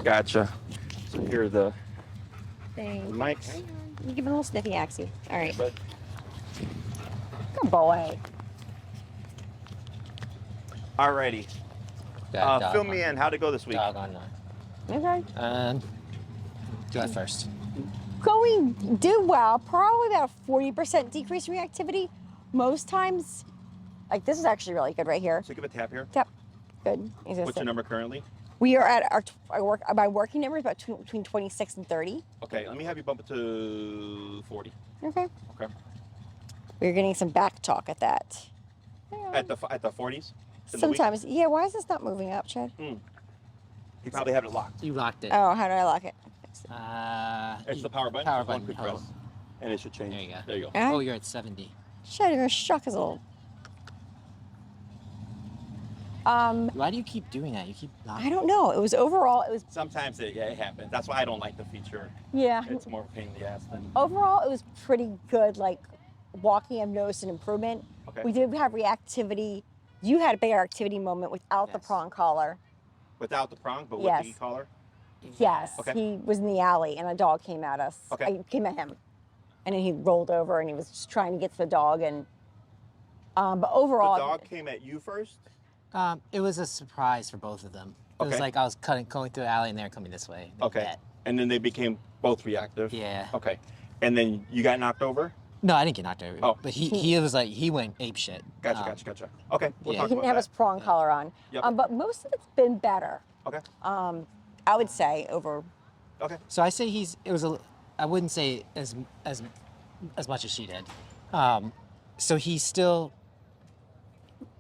Gotcha. So here are the Thanks. mics. You give him a little sniffy, Axie. All right. But Good boy. alrighty. Fill me in. How'd it go this week? Dog on Okay. do it first. Going do well. Probably about a 40% decrease in reactivity. Most times, like this is actually really good right here. So give a tap here. Tap. Good. What's your number currently? We are at my working number is about between 26 and 30. Okay, let me have you bump it to 40. Okay. Okay. We're getting some back talk at that. At the 40s? Sometimes, yeah. Why is this not moving up, Chad? You probably have it locked. You locked it. Oh, how do I lock it? It's the power button. Power Just one button. quick press, and it should change. There you go. There you go. Oh, you're at 70. Chad, you're shock his little. Why do you keep doing that? You keep locking. I don't know. It was overall. It was. Sometimes it happens. That's why I don't like the feature. Yeah. It's more of a pain in the ass than. Overall, it was pretty good. Like walking, I've noticed an improvement. Okay. We did have reactivity. You had a bigger activity moment without the prong collar. Without the prong, but with Yes. the collar? Yes. Okay. He was in the alley and a dog came at us. Okay. I came at him. And then he rolled over and he was just trying to get to the dog. And but overall. The dog came at you first? It was a surprise for both of them. It was like I was going through the alley and they were coming this way. Okay. And then they became both reactive? Yeah. Okay. And then you got knocked over? No, I didn't get knocked over. Oh. But he was like, he went ape shit. Gotcha. Okay. We'll Yeah. talk He didn't about have that. his prong collar on. Yep. But most of it's been better. Okay. I would say over. Okay. So I say I wouldn't say as much as she did. So he's still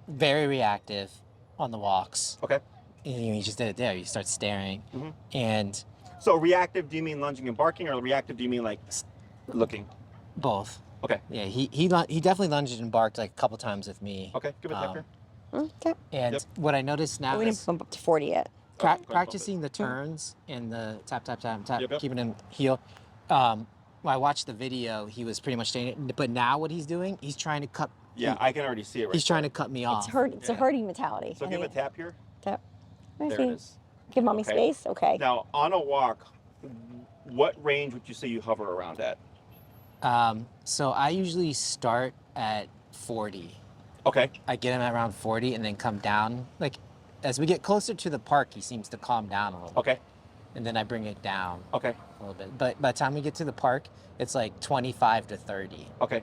very reactive on the walks. Okay. And he just did it there. He starts staring. And So reactive, do you mean lunging and barking, or reactive, do you mean like looking? both. Okay. Yeah, he definitely lunged and barked like a couple times with me. Okay. Give it tap here. Okay. And what I noticed now We didn't is bump up to 40 yet. practicing the turns and the tap, Yep. keeping him heel. When I watched the video, he was pretty much staying it. But now what he's doing, he's trying to cut. Yeah, I can already see it right He's trying to there. cut me off. It's a herding mentality. So I give a think. tap here. Tap. There it is. Give mommy Okay. space. Okay. Now, on a walk, what range would you say you hover around at? So I usually start at 40. Okay. I get him at around 40 and then come down. Like, as we get closer to the park, he seems to calm down a little. Okay. And then I bring it down Okay. a little bit. But by the time we get to the park, it's like 25 to 30. Okay.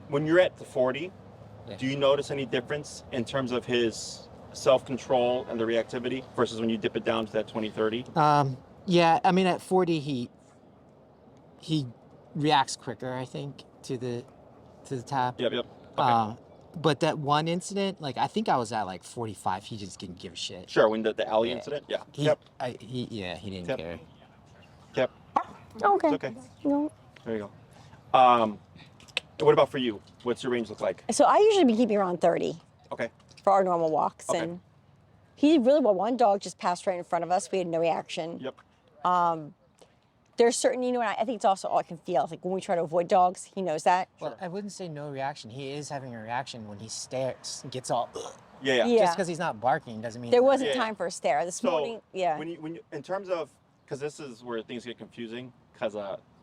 When you're at the 40, Yeah. do you notice any difference in terms of his self-control and the reactivity versus when you dip it down to that 20, 30? Yeah, I mean at 40 he reacts quicker, I think, to the tap. Yep. Okay. But that one incident, like I think I was at like 45, he just didn't give a shit. Sure, when the alley incident? Yeah. He didn't Yep. care. Yep. Okay. It's okay. No. There you go. What about for you? What's your range look like? So I usually be keeping around 30 Okay. for our normal walks. Okay. And he did really well. One dog just passed right in front of us. We had no reaction. Yep. There's certain, and I think it's also all I can feel. Like when we try to avoid dogs, he knows that. Well, I wouldn't say no reaction. He is having a reaction when he stares, gets all. Yeah. Yeah. Just because he's not barking doesn't mean There wasn't Yeah. time for a stare. This morning, yeah. When you in terms of, because this is where things get confusing, because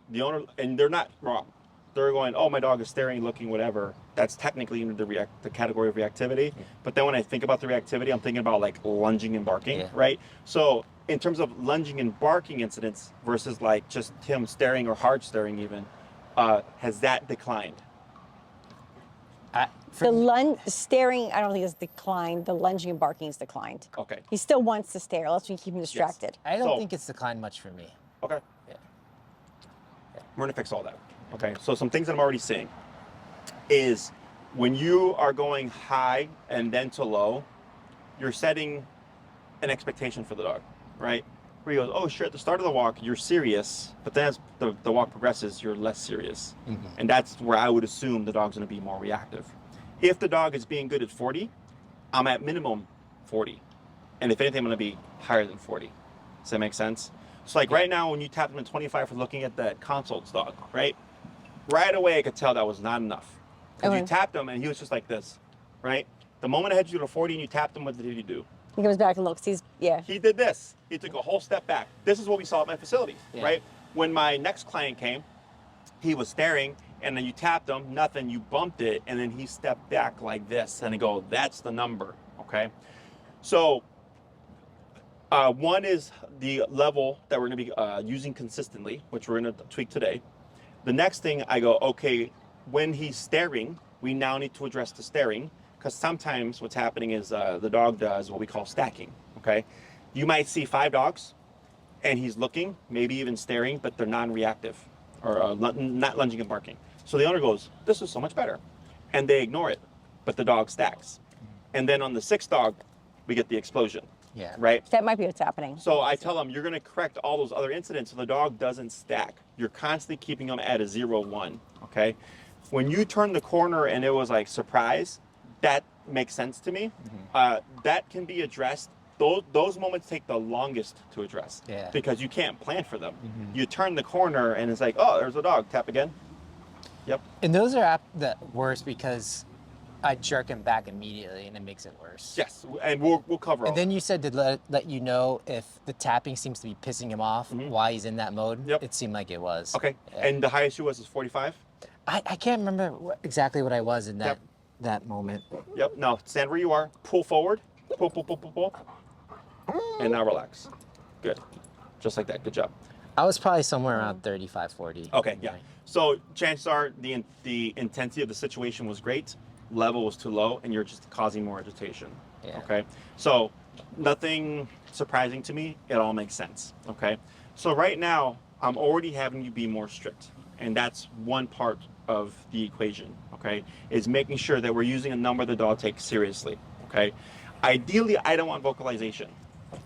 the owner, and they're not wrong. They're going, oh, my dog is staring, looking, whatever. That's technically in the category of reactivity. But then when I think about the reactivity, I'm thinking about like lunging and barking, right? So in terms of lunging and barking incidents versus like just him staring or hard staring even, has that declined? The staring, I don't think it's declined. The lunging and barking is declined. Okay. He still wants to stare. Let's keep him distracted. I don't So- think it's declined much for me. Okay. Yeah. We're gonna fix all that. Okay, so some things that I'm already seeing is when you are going high and then to low, you're setting an expectation for the dog, right? Where he goes, oh sure, at the start of the walk, you're serious, but then as the walk progresses, you're less serious. And that's where I would assume the dog's gonna be more reactive. If the dog is being good at 40, I'm at minimum 40. And if anything, I'm gonna be higher than 40. Does that make sense? So like right now, when you tap him at 25 for looking at that consult's dog, right? Right away, I could tell that was not enough. Because you tapped him and he was just like this, right? The moment I had you to 40 and you tapped him, what did you do? He comes back and looks. Yeah. He did this. He took a whole step back. This is what we saw at my facility, right? When my next client came, he was staring, and then you tapped him, nothing, you bumped it, and then he stepped back like this, and I go, that's the number, okay? So one is the level that we're gonna be using consistently, which we're gonna tweak today. The next thing I go, okay, when he's staring, we now need to address the staring, because sometimes what's happening is the dog does what we call stacking, okay? You might see 5 dogs, and he's looking, maybe even staring, but they're non-reactive, or not lunging and barking. So the owner goes, this is so much better. And they ignore it, but the dog stacks. And then on the 6th dog, we get the explosion, right? That might be what's happening. So I tell them, you're gonna correct all those other incidents so the dog doesn't stack. You're constantly keeping them at a 0-1, okay? When you turn the corner and it was like surprise, that makes sense to me. That can be addressed. Those moments take the longest to address because you can't plan for them. You turn the corner and it's like, oh, there's a dog, tap again. Yep. And those are the worst because I jerk him back immediately and it makes it worse. Yes, and we'll cover all. And then you said to let you know if the tapping seems to be pissing him off while he's in that mode. Yep. It seemed like it was. Okay, and the highest you was 45? I can't remember exactly what I was in that moment. Yep, now stand where you are, pull forward, pull. And now relax. Good. Just like that. Good job. I was probably somewhere around 35, 40. Okay, yeah. So chances are the intensity of the situation was great, level was too low, and you're just causing more agitation. Yeah. Okay. So nothing surprising to me. It all makes sense. Okay. So right now, I'm already having you be more strict. And that's one part of the equation. Okay. Is making sure that we're using a number the dog takes seriously. Okay. Ideally, I don't want vocalization.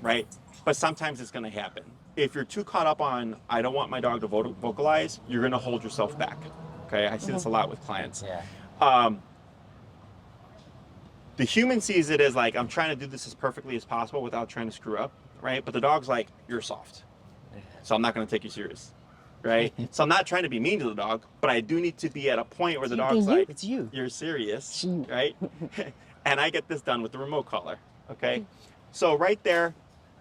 Right? But sometimes it's going to happen. If you're too caught up on, I don't want my dog to vocalize, you're going to hold yourself back. Okay? I see this a lot with clients. Yeah. The human sees it as like, I'm trying to do this as perfectly as possible without trying to screw up, right? But the dog's like, you're soft. So I'm not going to take you serious. Right? So I'm not trying to be mean to the dog, but I do need to be at a point where the dog's like, it's you. You're serious, right? And I get this done with the remote collar. Okay? So right there,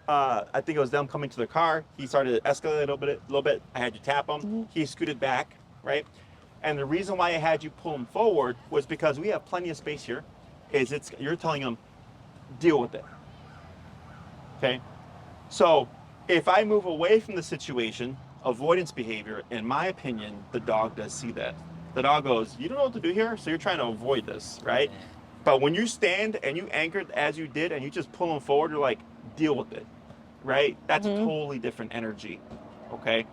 I think it was them coming to the car. He started to escalate a little bit. I had you tap him. He scooted back, right? And the reason why I had you pull him forward was because we have plenty of space here. You're telling him, deal with it. Okay? So if I move away from the situation, avoidance behavior, in my opinion, the dog does see that. The dog goes, you don't know what to do here, so you're trying to avoid this, right? But when you stand and you anchored as you did and you just pull them forward, you're like, deal with it, right? That's a totally different energy, okay?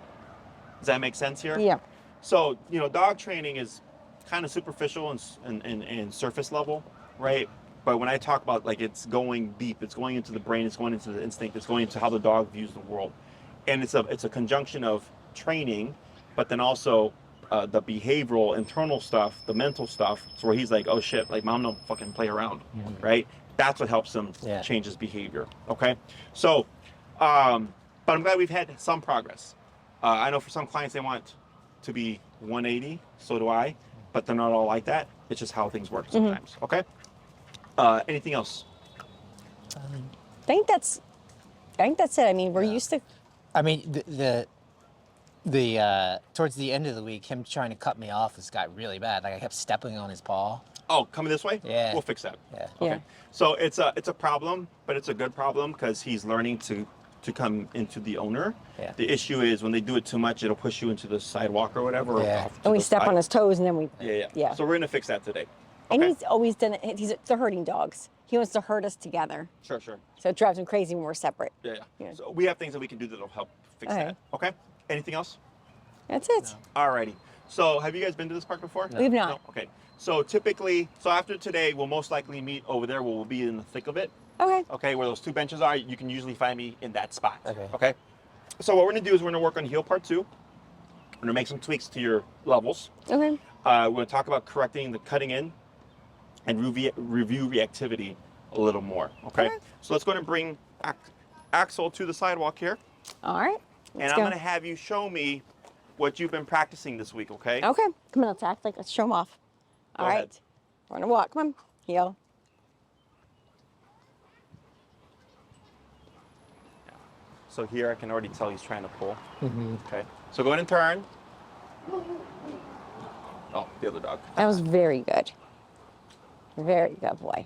Does that make sense here? Yeah. So, dog training is kind of superficial and surface level, right? But when I talk about like it's going deep, it's going into the brain, it's going into the instinct, it's going into how the dog views the world. And it's a conjunction of training, but then also the behavioral, internal stuff, the mental stuff, so where he's like, oh shit, like mom don't fucking play around, right? That's what helps him change his behavior, okay? So, but I'm glad we've had some progress. I know for some clients they want to be 180, so do I, but they're not all like that. It's just how things work sometimes, okay? Anything else? I think that's it. I mean, we're used to. I mean, the towards the end of the week, him trying to cut me off has got really bad. Like I kept stepping on his paw. Oh, coming this way? Yeah. We'll fix that. Yeah. Okay. Yeah. So it's a problem, but it's a good problem because he's learning to come into the owner. Yeah. The issue is when they do it too much, it'll push you into the sidewalk or whatever. Yeah. Off to And we the step side. on his toes, and then we. Yeah. So we're gonna fix that today. And Okay? he's always done it. They're herding dogs. He wants to herd us together. Sure. So it drives him crazy when we're separate. Yeah. Yeah. So we have things that we can do that'll help fix Okay. that. Okay. Anything else? That's it. Alrighty. So have you guys been to this park before? We've not. No? Okay. So typically, after today, we'll most likely meet over there where we'll be in the thick of it. Okay. Okay, where those 2 benches are, you can usually find me in that spot. Okay. Okay. So what we're gonna do is we're gonna work on heel part 2. We're gonna make some tweaks to your levels. Okay. We're gonna talk about correcting the cutting in and review reactivity a little more. Okay. Okay. So let's go ahead and bring Axel to the sidewalk here, All right. and Let's I'm go. gonna have you show me what you've been practicing this week. Okay. Okay. Come on, let's act like let's show him off. All Go right. ahead. We're gonna walk. Come on. Heel. So here I can already tell he's trying to pull. Mm-hmm. Okay. So go ahead and turn. Oh, the other dog. That was very good. Very good boy.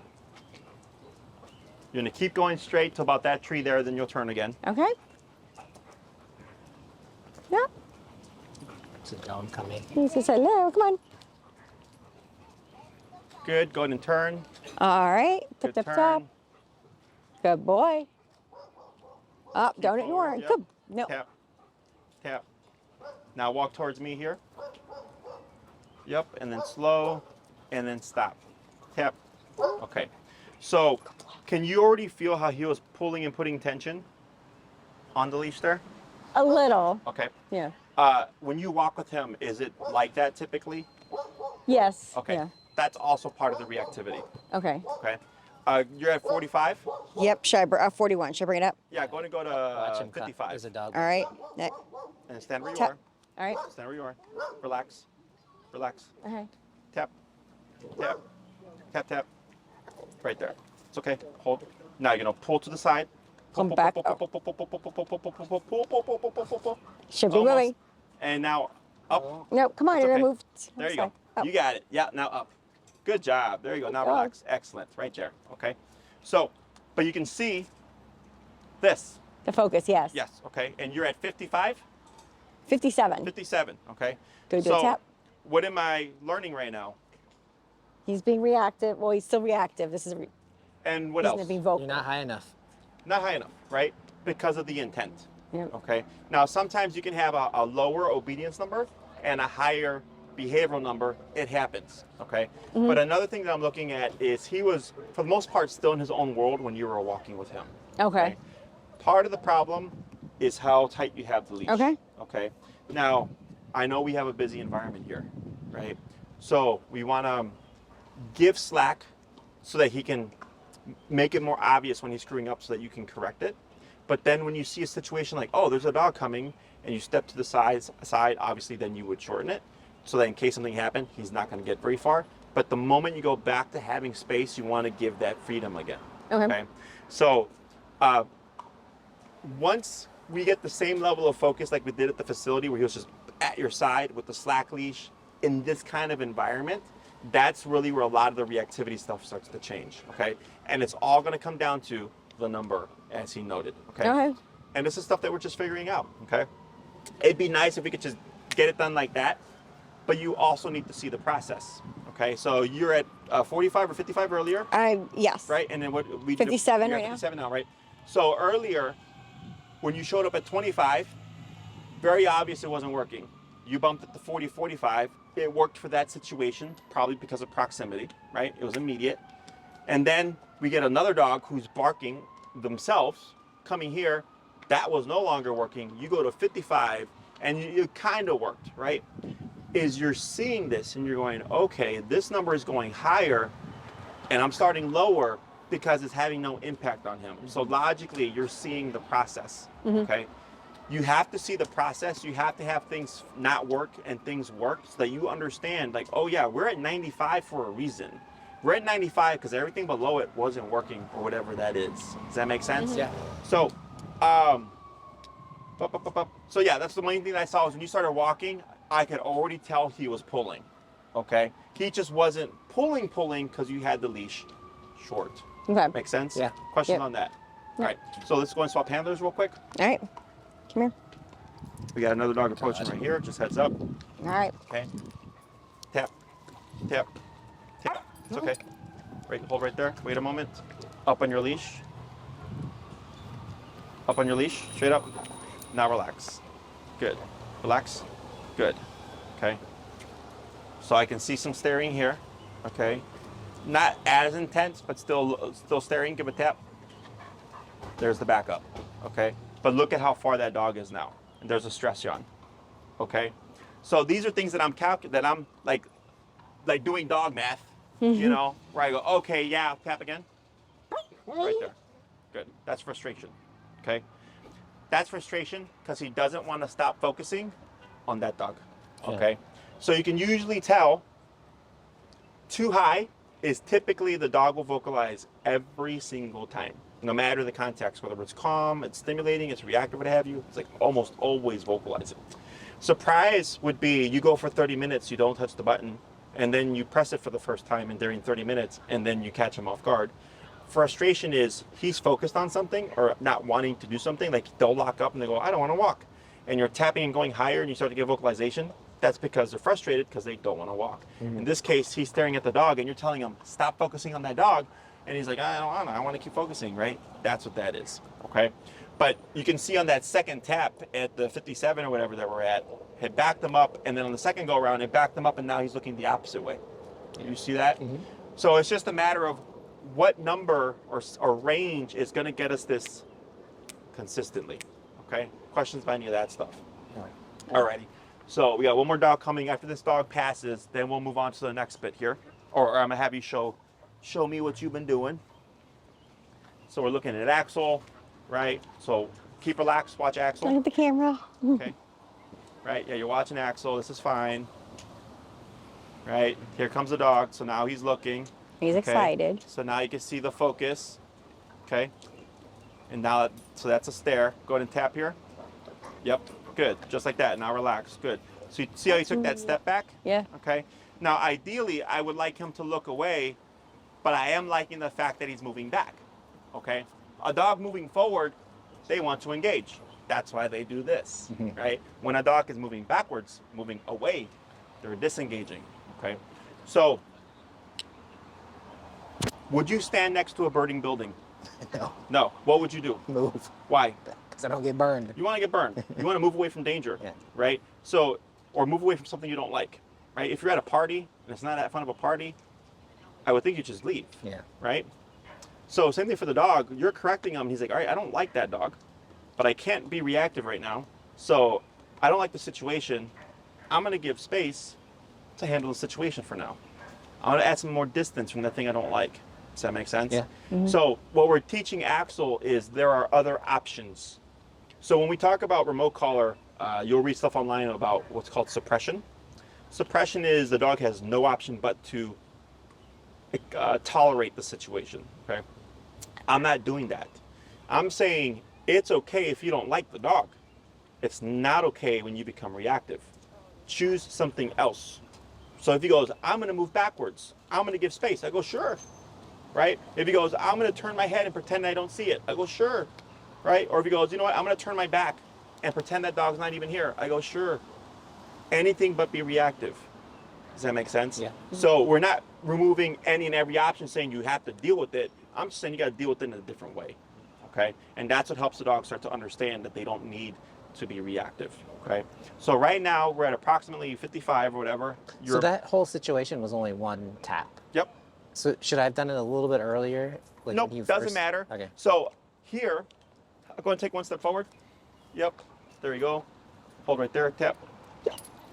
You're gonna keep going straight to about that tree there, then you'll turn again. Okay. Yeah. It's a dog coming. He says hello. Come on. Good. Go ahead and turn. All right. Tip, Good tip, turn. tap. Good boy. Up. Don't forward, ignore it. yep. Good. No. Tap. Tap. Now walk towards me here. Yep. And then slow. And then stop. Tap. Okay. So, can you already feel how he was pulling and putting tension on the leash there? A little. Okay. Yeah. When you walk with him, is it like that typically? Yes. Okay. Yeah. That's also part of the reactivity. Okay. Okay. You're at 45? Yep. Should I 41. Should I bring it up? Yeah, go ahead and go Watch to him cut. 55. There's a dog. All right. And stand where you Tap. are. All right. Stand where you are. Relax. Relax. Okay. Tap. Tap. Tap, tap. Right there. It's okay. Hold. Now you're going to pull to the side. Come back. Should be Almost. moving. And now up. No, come on. It's And okay. move. There you go. You got it. Yeah, now up. Good job. There you go. Now Good. relax. Excellent. Right there. Okay. So, but you can see this. The focus. Yes. Yes. Okay. And you're at 55? 57. 57. Okay. Do we do a So, tap? what am I learning right now? He's being reactive. Well, he's still reactive. This is. And what He's else? not being vocal. You're not high enough. Not high enough, right? Because of the intent. Yep. Okay. Now, sometimes you can have a lower obedience number and a higher behavioral number. It happens. Okay. Mm-hmm. But another thing that I'm looking at is he was, for the most part, still in his own world when you were walking with him. Okay. Part of the problem is how tight you have the leash. Okay. Okay. Now, I know we have a busy environment here, right? So we want to give slack so that he can make it more obvious when he's screwing up so that you can correct it. But then when you see a situation like, oh, there's a dog coming, and you step to the side, obviously then you would shorten it so that in case something happened, he's not going to get very far. But the moment you go back to having space, you want to give that freedom again. Okay. So once we get the same level of focus like we did at the facility where he was just at your side with the slack leash in this kind of environment, that's really where a lot of the reactivity stuff starts to change, okay? And it's all gonna come down to the number, as he noted, okay? Okay. And this is stuff that we're just figuring out, okay? It'd be nice if we could just get it done like that, but you also need to see the process, okay? So you're at 45 or 55 earlier, Yes. right? And then what we 57 you're right at now. 57 now, right? So earlier, when you showed up at 25, very obvious it wasn't working. You bumped it to 40, 45. It worked for that situation, probably because of proximity, right? It was immediate. And then we get another dog who's barking themselves, coming here. That was no longer working. You go to 55, and it kind of worked, right? Is you're seeing this, and you're going, okay, this number is going higher, and I'm starting lower because it's having no impact on him. So logically, you're seeing the process, okay? You have to see the process. You have to have things not work and things work so that you understand, like, oh yeah, we're at 95 for a reason. We're at 95 because everything below it wasn't working or whatever that is. Does that make sense? Yeah. So, so yeah, that's the main thing that I saw was when you started walking, I could already tell he was pulling, okay? He just wasn't pulling because you had the leash short. Okay. Make sense? Yeah. Questions Yep. on that? All right, so let's go and swap handlers real quick. All right. Come here. We got another dog approaching right here, just heads up, All right. okay? Tap, tap, tap, it's okay. Right, hold right there, wait a moment. Up on your leash. Up on your leash, straight up. Now relax. Good, relax, good, okay? So I can see some staring here, okay? Not as intense, but still staring, give a tap. There's the backup, okay? But look at how far that dog is now. And there's a stress yawn, okay? So these are things that I'm like doing dog math, you know, where I go, okay, yeah, tap again. Right there, good. That's frustration, okay? That's frustration because he doesn't want to stop focusing on that dog, okay? So you can usually tell too high is typically the dog will vocalize every single time, no matter the context, whether it's calm, it's stimulating, it's reactive, what have you. It's like almost always vocalizing. Surprise would be you go for 30 minutes, you don't touch the button, and then you press it for the first time and during 30 minutes, and then you catch him off guard. Frustration is he's focused on something or not wanting to do something, like they'll lock up and they go, I don't want to walk. And you're tapping and going higher and you start to get vocalization. That's because they're frustrated because they don't want to walk. In this case, he's staring at the dog and you're telling him, stop focusing on that dog. And he's like, I don't want to, I want to keep focusing, right? That's what that is, okay? But you can see on that second tap at the 57 or whatever that we're at, it backed them up, and then on the second go around, it backed them up, and now he's looking the opposite way. You see that? So it's just a matter of what number or range is going to get us this consistently, okay? Questions about any of that stuff? Alrighty. So we got one more dog coming. After this dog passes, then we'll move on to the next bit here. Or I'm going to have you show me what you've been doing. So we're looking at Axel, right? So keep relaxed, watch Axel. Look at the camera. Okay. Right, yeah, you're watching Axel. This is fine. Right, here comes the dog. So now he's looking. He's excited. So now you can see the focus. Okay. And now, so that's a stare. Go ahead and tap here. Yep, good. Just like that. Now relax. Good. So you see how he took that step back? Yeah. Okay. Now, ideally, I would like him to look away, but I am liking the fact that he's moving back. Okay. A dog moving forward, they want to engage. That's why they do this, right? When a dog is moving backwards, moving away, they're disengaging. Okay. So, would you stand next to a burning building? No. No. What would you do? Move. Why? Because I don't get burned. You want to get burned. You want to move away from danger, Yeah. right? So, or move away from something you don't like, right? If you're at a party and it's not that fun of a party, I would think you just leave, Yeah. right? So same thing for the dog. You're correcting him. He's like, all right, I don't like that dog, but I can't be reactive right now. So I don't like the situation. I'm going to give space to handle the situation for now. I'm going to add some more distance from the thing I don't like. Does that make sense? Yeah. So what we're teaching Axel is there are other options. So when we talk about remote collar, you'll read stuff online about what's called suppression. Suppression is the dog has no option but to tolerate the situation, okay? I'm not doing that. I'm saying it's okay if you don't like the dog. It's not okay when you become reactive. Choose something else. So if he goes, I'm going to move backwards, I'm going to give space, I go, sure, right? If he goes, I'm going to turn my head and pretend I don't see it, I go, sure, right? Or if he goes, you know what, I'm going to turn my back and pretend that dog's not even here, I go, sure. Anything but be reactive. Does that make sense? Yeah. So we're not removing any and every option saying you have to deal with it. I'm just saying you got to deal with it in a different way, okay? And that's what helps the dog start to understand that they don't need to be reactive, okay? So right now we're at approximately 55 or whatever. So that whole situation was only one tap. Yep. So should I have done it a little bit earlier? Like Nope, when you doesn't first- matter. Okay. So here, I'll go and take one step forward. Yep, there you go. Hold right there, tap.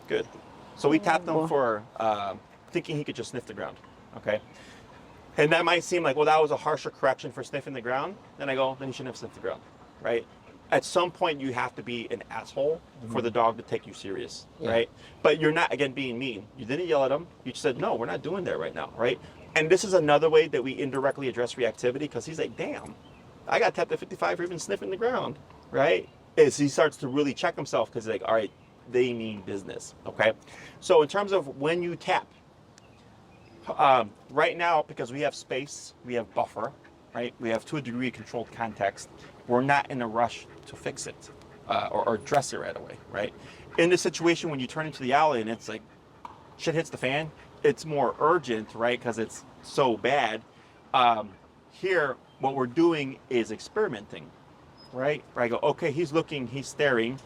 Good. So we tapped him for thinking he could just sniff the ground, okay? And that might seem like, well, that was a harsher correction for sniffing the ground. Then I go, then you shouldn't have sniffed the ground, right? At some point, you have to be an asshole for the dog to take you serious, right? But you're not, again, being mean. You didn't yell at him. You just said, no, we're not doing that right now, right? And this is another way that we indirectly address reactivity, because he's like, damn, I got tapped at 55 for even sniffing the ground, right? Is he starts to really check himself because he's like, all right, they mean business, okay? So in terms of when you tap, right now, because we have space, we have buffer, right? We have, to a degree, controlled context. We're not in a rush to fix it or address it right away, right? In the situation when you turn into the alley and it's like, shit hits the fan, it's more urgent, right? Because it's so bad. Here, what we're doing is experimenting, right? Where I go, okay, he's looking, he's staring.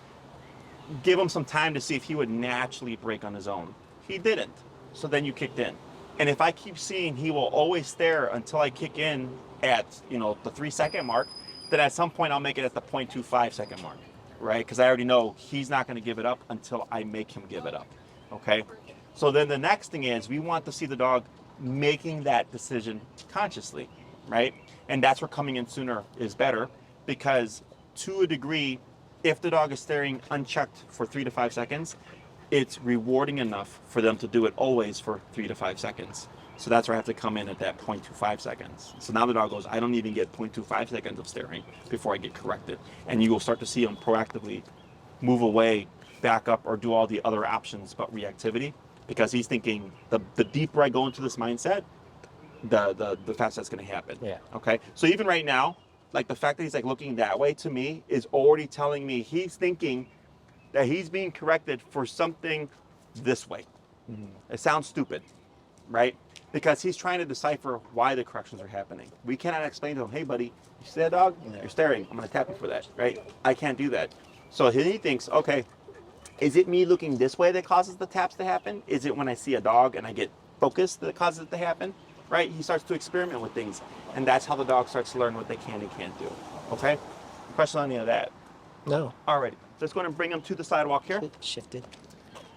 Give him some time to see if he would naturally break on his own. He didn't. So then you kicked in. And if I keep seeing he will always stare until I kick in at, you know, the 3-second mark, then at some point I'll make it at the 0.25 second mark, right? Because I already know he's not going to give it up until I make him give it up, okay? So then the next thing is we want to see the dog making that decision consciously, right? And that's where coming in sooner is better, because to a degree, if the dog is staring unchecked for 3 to 5 seconds, it's rewarding enough for them to do it always for 3 to 5 seconds. So that's where I have to come in at that 0.25 seconds. So now the dog goes, I don't even get 0.25 seconds of staring before I get corrected. And you will start to see him proactively move away, back up, or do all the other options but reactivity, because he's thinking the deeper I go into this mindset, the faster that's going to happen. Yeah. Okay. So even right now, like the fact that he's like looking that way to me is already telling me he's thinking that he's being corrected for something this way. It sounds stupid, right? Because he's trying to decipher why the corrections are happening. We cannot explain to him, hey buddy, you see that dog? You're staring. I'm going to tap you for that, right? I can't do that. So he thinks, okay, is it me looking this way that causes the taps to happen? Is it when I see a dog and I get focused that causes it to happen? Right? He starts to experiment with things, and that's how the dog starts to learn what they can and can't do. Okay? Question on any of that? No. Alrighty. Just going to bring him to the sidewalk here. It shifted.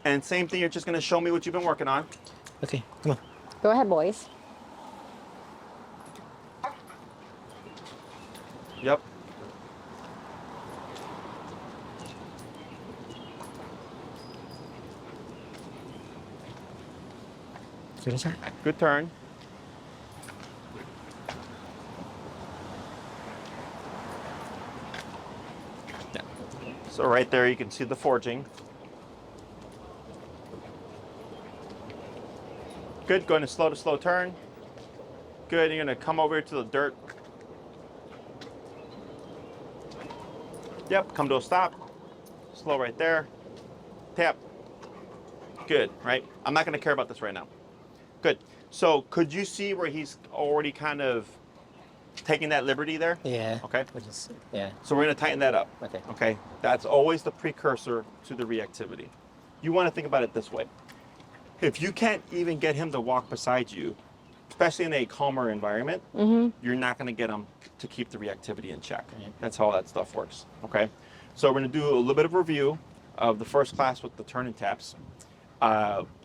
And same thing, you're just going to show me what you've been working on. Okay, come on. Go ahead, boys. Yep. Finish that. Good turn. Yeah. So right there you can see the forging. Good, going to slow turn. Good, you're gonna come over to the dirt. Yep, come to a stop. Slow right there. Tap. Good, right? I'm not gonna care about this right now. Good. So could you see where he's already kind of taking that liberty there? Yeah. Okay. Which is, yeah. So we're gonna tighten that up. Okay. Okay. That's always the precursor to the reactivity. You wanna think about it this way. If you can't even get him to walk beside you, especially in a calmer environment, you're not gonna get him to keep the reactivity in check. Right. That's how that stuff works, okay? So we're gonna do a little bit of review of the first class with the turn and taps.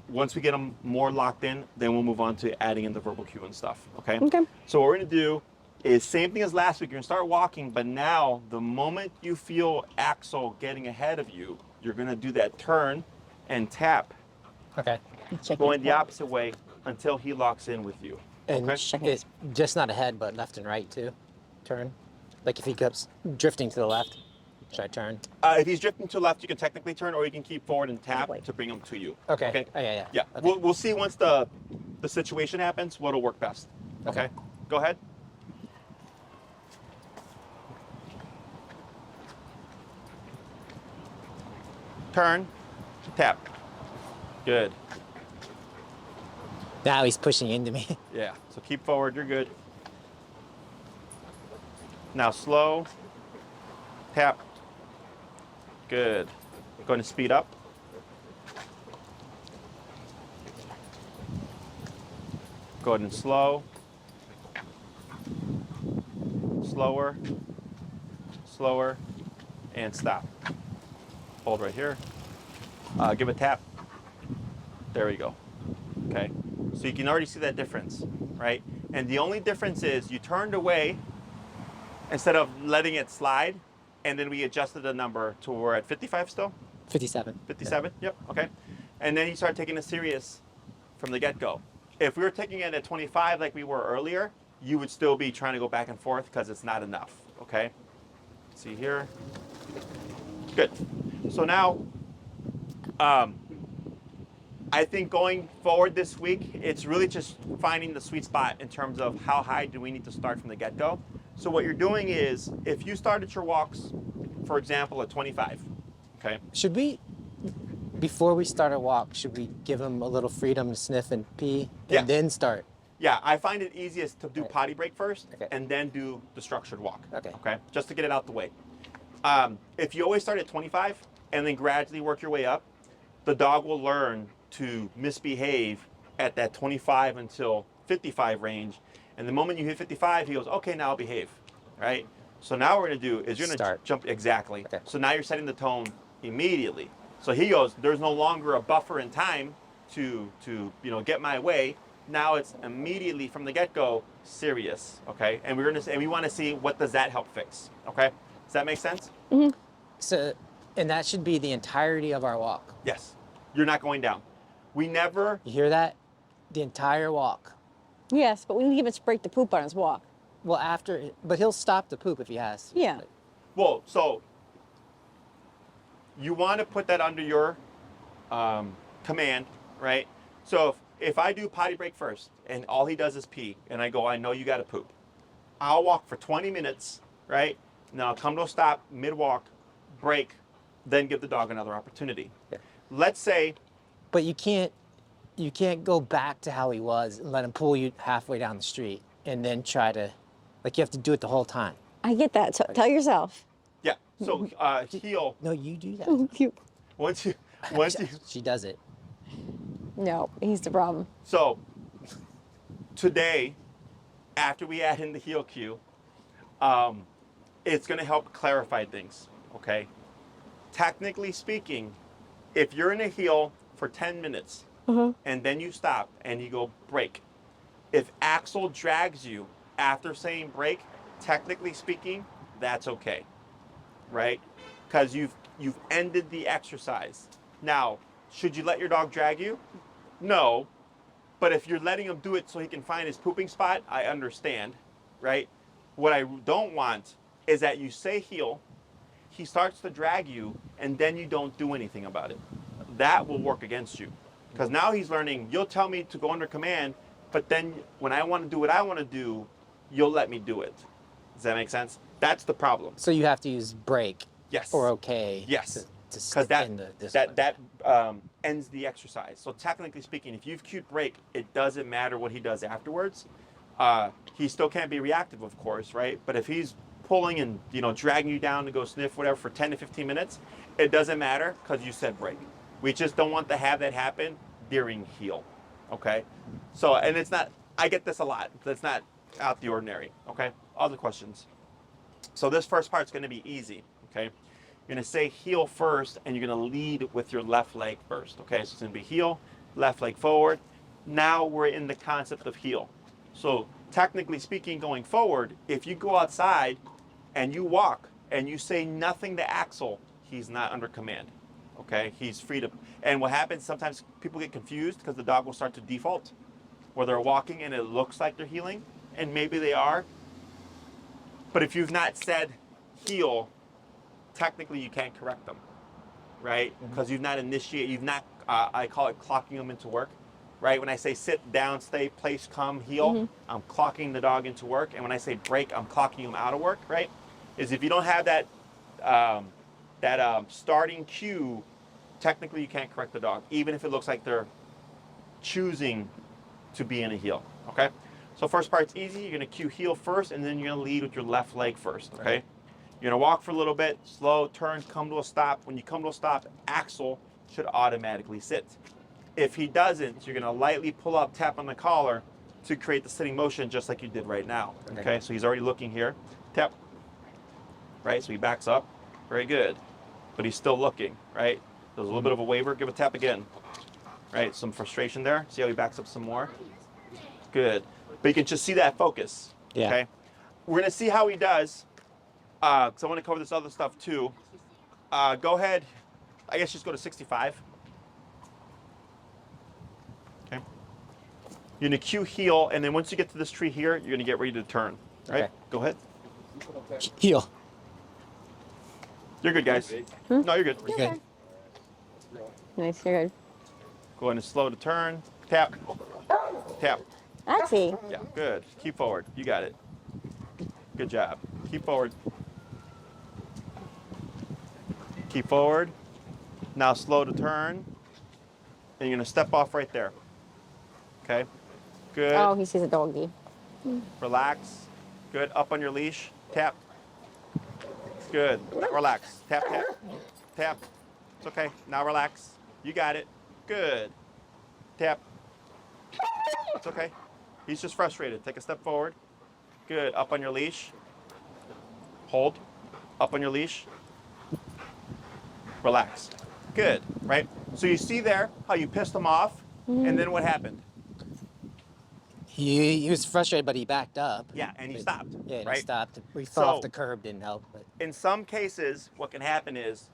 Once we get them more locked in, then we'll move on to adding in the verbal cue and stuff, okay? Okay. So what we're gonna do is same thing as last week. You're gonna start walking, but now the moment you feel Axel getting ahead of you, you're gonna do that turn and tap, Okay. going the opposite way until he locks in with you. And Okay. it's just not ahead, but left and right too. Turn. Like if he keeps drifting to the left, should I turn? If he's drifting to the left, you can technically turn, or you can keep forward and tap Wait. to bring him to you. Okay. Okay. Oh, yeah. Yeah. Okay. We'll see once the situation happens what'll work best. Okay. Okay. Go ahead. Turn. Tap. Good. Now he's pushing into me. Yeah. So keep forward. You're good. Now slow. Tap. Good. Going to speed up. Go ahead and slow. Slower. Slower. And stop. Hold right here. Give a tap. There we go. Okay. So you can already see that difference, right? And the only difference is you turned away instead of letting it slide, and then we adjusted the number to we're at 55 still? 57. 57? Yep, okay. And then you start taking it serious from the get-go. If we were taking it at 25 like we were earlier, you would still be trying to go back and forth because it's not enough, okay? See here? Good. So now, I think going forward this week, it's really just finding the sweet spot in terms of how high do we need to start from the get-go. So what you're doing is, if you started your walks, for example, at 25, okay? Should we, before we start our walk, should we give him a little freedom to sniff and pee and Yeah. then start? Yeah, I find it easiest to do Right. potty break first Okay. and then do the structured walk. Okay. Okay, just to get it out the way. If you always start at 25 and then gradually work your way up, the dog will learn to misbehave at that 25 until 55 range. And the moment you hit 55, he goes, okay, now I'll behave, right? So now what we're gonna do is you're gonna Start. jump, exactly. Okay. So now you're setting the tone immediately. So he goes, there's no longer a buffer in time to get my way. Now it's immediately from the get-go serious, okay? And we want to see what does that help fix, okay? Does that make sense? So, and that should be the entirety of our walk. Yes. You're not going down. We never, You hear that? The entire walk. Yes, but we need him to break the poop on his walk. Well, but he'll stop the poop if he has to. Yeah. Well, so you want to put that under your command, right? So if I do potty break first and all he does is pee and I go, I know you got to poop. I'll walk for 20 minutes, right? Now I'll come to a stop mid-walk, break, then give the dog another opportunity. Yeah. Let's say, But you can't go back to how he was and let him pull you halfway down the street and then try to, like, you have to do it the whole time. I get that. So tell yourself. yeah, so heel, No, you do that. once you, She does it. No, he's the problem. so today, after we add in the heel cue, it's going to help clarify things, okay? Technically speaking, if you're in a heel for 10 minutes and then you stop and you go break, if Axel drags you after saying break, technically speaking, that's okay, right? Because you've ended the exercise. Now, should you let your dog drag you? No, but if you're letting him do it so he can find his pooping spot, I understand, right? What I don't want is that you say heel, he starts to drag you, and then you don't do anything about it. That will work against you. Because now he's learning, you'll tell me to go under command, but then when I want to do what I want to do, you'll let me do it. Does that make sense? That's the problem. So you have to use break. Yes. Or okay. Yes. To Because stick in the discipline. that ends the exercise. So technically speaking, if you've cued break, it doesn't matter what he does afterwards. He still can't be reactive, of course, right? But if he's pulling and dragging you down to go sniff whatever for 10 to 15 minutes, it doesn't matter because you said break. We just don't want to have that happen during heel, okay? So, and it's not, I get this a lot. That's not out the ordinary, okay? Other questions. So this first part's going to be easy, okay? You're going to say heel first, and you're going to lead with your left leg first, okay? So it's going to be heel, left leg forward. Now we're in the concept of heel. So technically speaking, going forward, if you go outside and you walk and you say nothing to Axel, he's not under command, okay? He's free to, and what happens, sometimes people get confused because the dog will start to default, where they're walking and it looks like they're heeling, and maybe they are. But if you've not said heel, technically you can't correct them, right? Because you've not initiated, you've not, I call it clocking them into work, right? When I say sit down, stay, place, come, heel, I'm clocking the dog into work. And when I say break, I'm clocking them out of work, right? Is if you don't have that, starting cue, technically you can't correct the dog, even if it looks like they're choosing to be in a heel, okay? So first part's easy. You're going to cue heel first, and then you're going to lead with your left leg first, okay? Right. You're going to walk for a little bit, slow, turn, come to a stop. When you come to a stop, Axel should automatically sit. If he doesn't, you're going to lightly pull up, tap on the collar to create the sitting motion just like you did right now, okay? So he's already looking here. Tap, right? So he backs up. Very good. But he's still looking, right? There's a little bit of a waver. Give a tap again, right? Some frustration there. See how he backs up some more? Good. But you can just see that focus, okay? We're going to see how he does. Because I want to cover this other stuff too. Go ahead, I guess just go to 65. Okay. You're going to cue heel, and then once you get to this tree here, you're going to get ready to turn. Right? Okay. Go ahead. Heel. You're good, guys. No, you're good. Okay. Nice, you're good. Go ahead and slow to turn. Tap. Tap. Axie. Yeah, good. Keep forward. You got it. Good job. Keep forward. Keep forward. Now slow to turn. And you're going to step off right there. Okay? Good. Oh, he sees a doggy. Relax. Good. Up on your leash. Tap. Good. Relax. Tap, tap. Tap. It's okay. Now relax. You got it. Good. Tap. It's okay. He's just frustrated. Take a step forward. Good. Up on your leash. Hold. Up on your leash. Relax. Good. Right? So you see there how you pissed him off, and then what happened? He was frustrated, but he backed up. Yeah, and he stopped. Yeah, and right? he stopped. We fell So- off the curb, didn't help. But In some cases, what can happen is,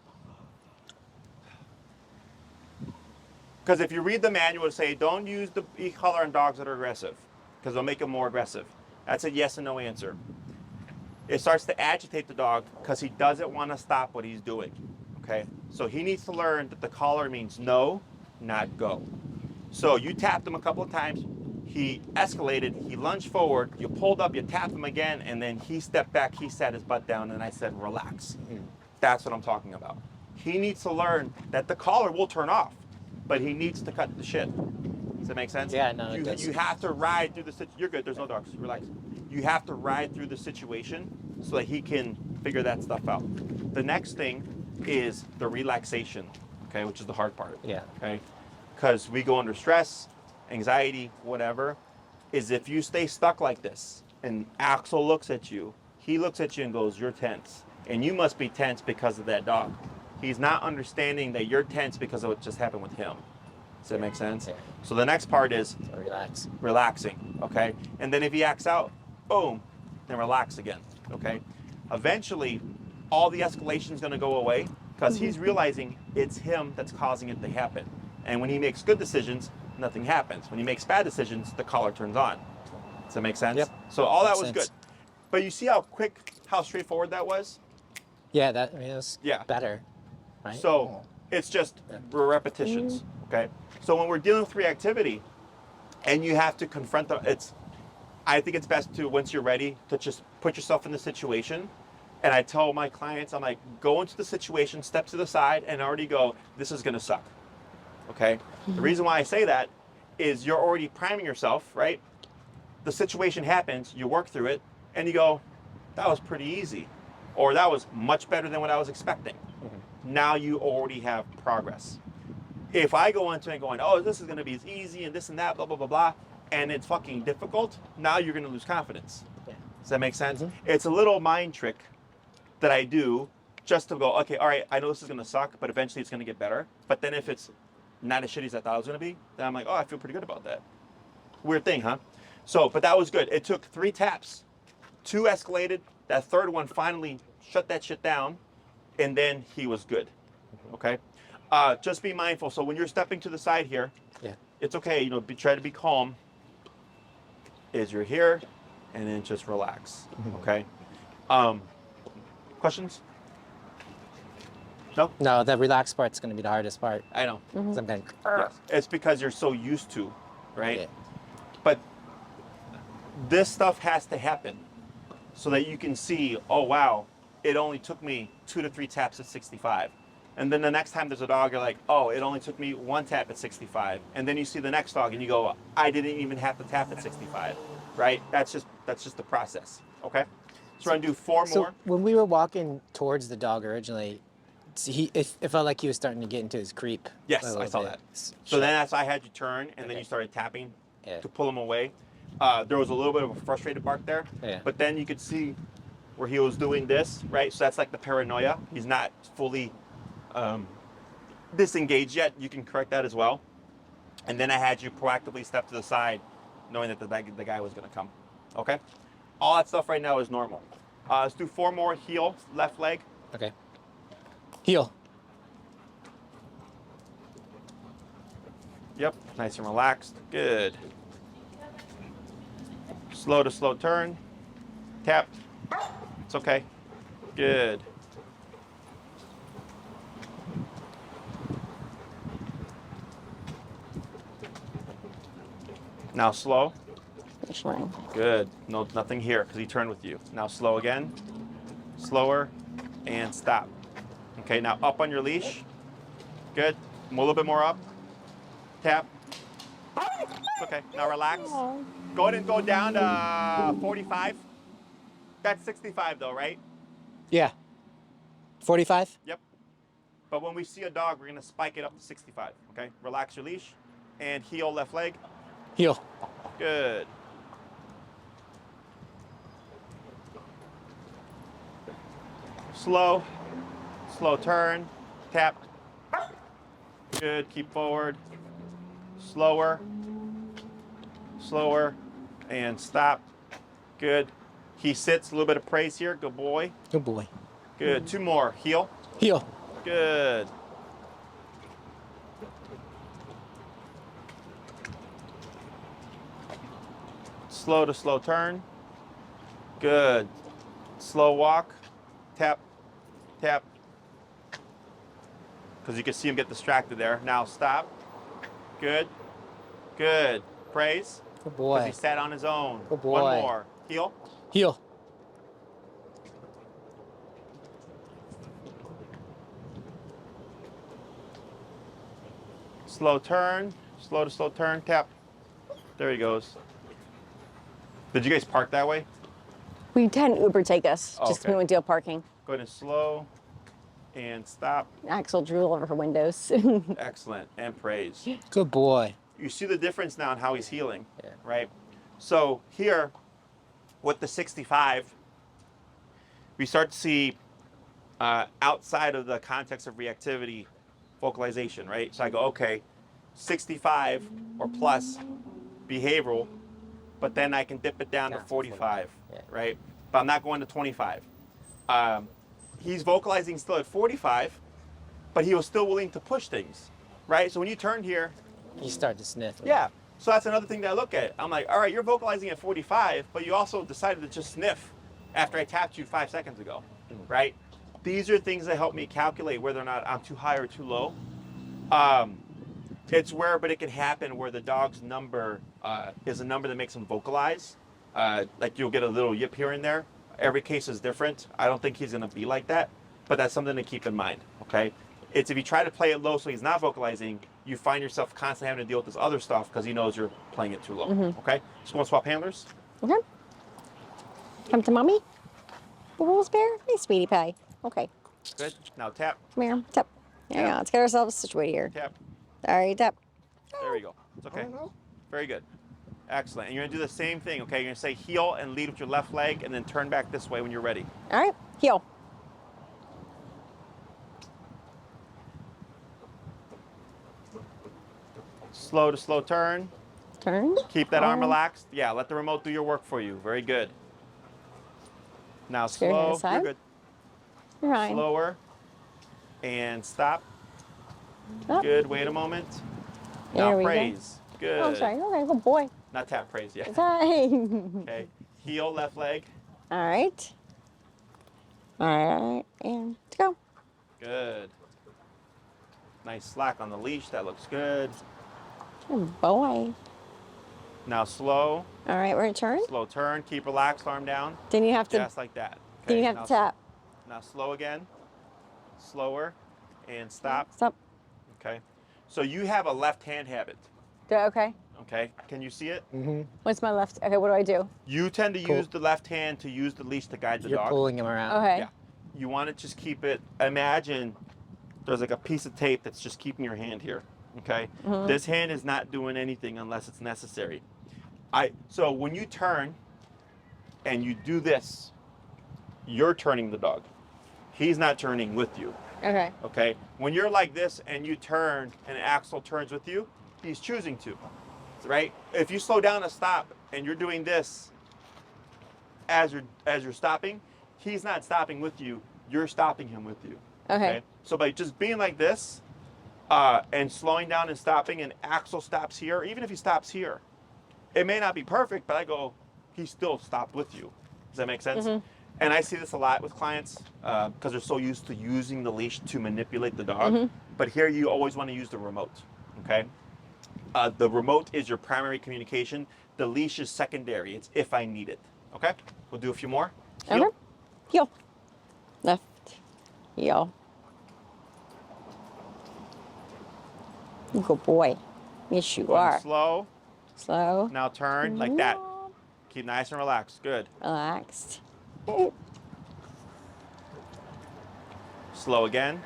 because if you read the manual, it say don't use the e-collar on dogs that are aggressive. because it'll make him more aggressive. That's a yes and no answer. It starts to agitate the dog because he doesn't want to stop what he's doing. Okay, so he needs to learn that the collar means no, not go. So you tapped him a couple of times, he escalated, he lunged forward, you pulled up, you tapped him again, and then he stepped back, he sat his butt down, and I said, relax. That's what I'm talking about. He needs to learn that the collar will turn off, but he needs to cut the shit. Does that make sense? Yeah, no, it does. You have to ride through the situation. You're good, there's no dogs, relax. You have to ride through the situation so that he can figure that stuff out. The next thing is the relaxation, okay, which is the hard part. Yeah. Okay, because we go under stress, anxiety, whatever, is if you stay stuck like this and Axel looks at you, he looks at you and goes, you're tense. And you must be tense because of that dog. He's not understanding that you're tense because of what just happened with him. Does that make sense? Yeah. So the next part is So relax. relaxing, okay? And then if he acts out, boom, then relax again, okay? Eventually, all the escalation is gonna go away because he's realizing it's him that's causing it to happen. And when he makes good decisions, nothing happens. When he makes bad decisions, the collar turns on. Does that make sense? Yep. So all that Makes was sense. good. But you see how quick, how straightforward that was? Yeah, that I mean, it was Yeah. better, right? So it's just repetitions, okay? So when we're dealing with reactivity and you have to confront I think it's best to, once you're ready, to just put yourself in the situation. And I tell my clients, I'm like, go into the situation, step to the side, and already go, this is gonna suck, okay? The reason why I say that is you're already priming yourself, right? The situation happens, you work through it, and you go, that was pretty easy. Or that was much better than what I was expecting. Now you already have progress. If I go into it going, oh, this is gonna be as easy and this and that, blah, blah, blah, blah, and it's fucking difficult, now you're gonna lose confidence. Yeah. Does that make sense? It's a little mind trick that I do just to go, okay, all right, I know this is gonna suck, but eventually it's gonna get better. But then if it's not as shitty as I thought it was gonna be, then I'm like, oh, I feel pretty good about that. Weird thing, huh? So, but that was good. It took 3 taps, 2 escalated, that third one finally shut that shit down, and then he was good, okay? Just be mindful. So when you're stepping to the side here, Yeah. it's okay, you know, try to be calm as you're here, and then just relax, okay? Questions? No? No, the relax part's gonna be the hardest part. I know. 'Cause I'm going, Yes. It's because you're so used to, right? Yeah. But this stuff has to happen so that you can see, oh wow, it only took me 2 to 3 taps at 65. And then the next time there's a dog, you're like, oh, it only took me 1 tap at 65. And then you see the next dog and you go, I didn't even have to tap at 65, right? That's just the process, okay? So we're gonna do 4 So more. when we were walking towards the dog originally, it felt like he was starting to get into his creep. Yes, a I little saw bit. that. So then that's why I had you turn and then Okay. you started tapping Yeah. to pull him away. There was a little bit of a frustrated bark there, Yeah. but then you could see where he was doing this, right? So that's like the paranoia. He's not fully disengaged yet. You can correct that as well. And then I had you proactively step to the side, knowing that the guy was gonna come, okay? All that stuff right now is normal. Let's do 4 more. Heel, left leg. Okay. Heel. Yep, nice and relaxed. Good. Slow to slow turn. Tap. It's okay. Good. Now slow. Good. No, nothing here because he turned with you. Now slow again. Slower and stop. Okay, now up on your leash. Good. A little bit more up. Tap. It's okay. Now relax. Go ahead and go down to 45. That's 65 though, right? Yeah. 45? Yep. But when we see a dog, we're gonna spike it up to 65. Okay. Relax your leash and heel left leg. Heel. Good. Slow. Slow turn. Tap. Good. Keep forward. Slower. Slower. And stop. Good. He sits. A little bit of praise here. Good boy. Good boy. Good. 2 more. Heel. Heel. Good. Slow to slow turn. Good. Slow walk. Tap, tap. Because you can see him get distracted there. Now stop. Good. Good. Praise. Good Because boy. he sat on his own. Good boy. One more. Heel. Heel. Slow turn. Slow to slow turn. Tap. There he goes. Did you guys park that way? We had an Uber take us. Oh, Just okay. we went to parking. Go ahead and slow and stop. Axel drew all over her windows. Excellent. And praise. Good boy. You see the difference now in how he's healing, Yeah. right? So here, with the 65, we start to see outside of the context of reactivity, vocalization, right? So I go, okay, 65 or plus behavioral, but then I can dip it down to Down to 45, yeah. right? But I'm not going to 25. He's vocalizing still at 45, but he was still willing to push things, right? So when you turn here, You start to sniff. yeah. So that's another thing that I look at. I'm like, all right, you're vocalizing at 45, but you also decided to just sniff after I tapped you 5 seconds ago, right? These are things that help me calculate whether or not I'm too high or too low. It's rare, but it can happen where the dog's number is a number that makes him vocalize. Like you'll get a little yip here and there. Every case is different. I don't think he's going to be like that, but that's something to keep in mind, okay? It's if you try to play it low so he's not vocalizing, you find yourself constantly having to deal with this other stuff because he knows you're playing it too low, okay? Just want to swap handlers. Okay. Come to mommy. Rules bear. Hey, sweetie pie. Okay. Good. Now tap, Come here. Tap. There you Tap. go. Let's get ourselves situated here. tap. All right, tap. There we go. It's okay. Very good. Excellent. And you're going to do the same thing, okay? You're going to say heel and lead with your left leg and then turn back this way when you're ready. All right. Heel. Slow to slow turn. Turn. Keep that arm Arm. relaxed. Yeah, let the remote do your work for you. Very good. Now Scared to the slow. side. You're good. You're fine. Slower. And stop. Up. Good. Wait a moment. There Now we go. praise. Good. Oh, I'm sorry. Okay, good boy. Not tap praise yet. Hi. Okay. Heel, left leg. All right. All right. And let's go. Good. Nice slack on the leash. That looks good. Good boy. Now slow. All right, we're going to turn. Slow turn. Keep relaxed. Arm down. Then you have to, Just like that. then you Okay, have now to tap. Now slow again. Slower. And stop. Stop. Okay. So you have a left hand habit. Okay. Okay. Can you see it? Mm-hmm. What's my left? Okay, what do I do? You tend to Pull. use the left hand to use the leash to guide the You're dog. pulling him around. Okay. Yeah. You want to just keep it. Imagine there's like a piece of tape that's just keeping your hand here. Okay. Mhm. This hand is not doing anything unless it's necessary. So when you turn and you do this, you're turning the dog. He's not turning with you. Okay. Okay. When you're like this and you turn and Axel turns with you, he's choosing to. Right? If you slow down to stop and you're doing this as you're stopping, he's not stopping with you. You're stopping him with you. Okay. So by just being like this and slowing down and stopping, and Axel stops here, even if he stops here, it may not be perfect, but I go, he still stopped with you. Does that make sense? Mhm. And I see this a lot with clients because they're so used to using the leash to manipulate the dog. Mhm. But here you always want to use the remote. Okay. The remote is your primary communication. The leash is secondary. It's if I need it. Okay. We'll do a few more. Heel. Okay. Heel. Left. Heel. Good boy. Yes, you Go ahead and are. slow. Slow. Now turn like that. Keep nice and relaxed. Good. Relaxed. Slow again.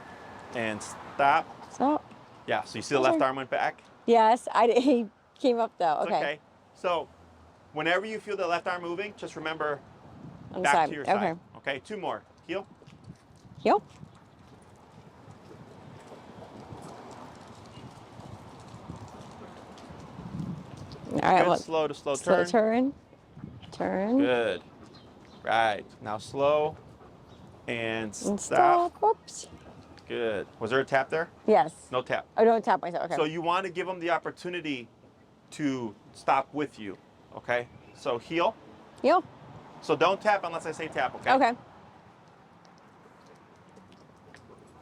And stop. Stop. Yeah. So you see the left arm went back. Yes, he came up though. It's Okay. So whenever you feel the left arm moving, just remember On the back side. to your Okay. side. Okay. 2 more. Heel. Heel. All right. Good. Well, Slow to slow slow turn. turn. Turn. Good. Right. Now slow and And stop. stop. Whoops. Good. Was there a tap there? Yes. No tap. Oh, don't tap myself. Okay. So you want to give them the opportunity to stop with you. Okay? So heel. Heel. So don't tap unless I say tap, okay? Okay.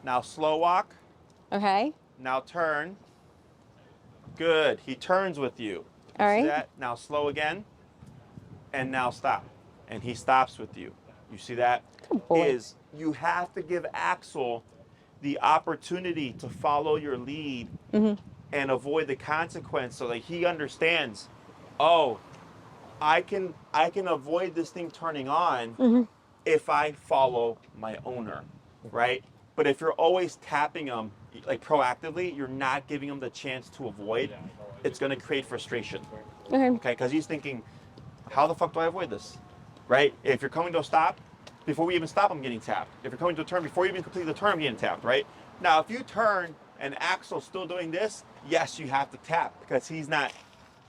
Now slow walk. Okay. Now turn. Good. He turns with you. All See right. that? Now slow again. And now stop. And he stops with you. You see that? Good boy. Is you have to give Axel the opportunity to follow your lead and avoid the consequence so that he understands, oh, I can avoid this thing turning on if I follow my owner, right? But if you're always tapping him like proactively, you're not giving him the chance to avoid. It's going to create frustration. Okay. Okay, because he's thinking, how the fuck do I avoid this? Right? If you're coming to a stop, before we even stop, I'm getting tapped. If you're coming to a turn, before you even complete the turn, I'm getting tapped, right? Now, if you turn and Axel's still doing this, yes, you have to tap because he's not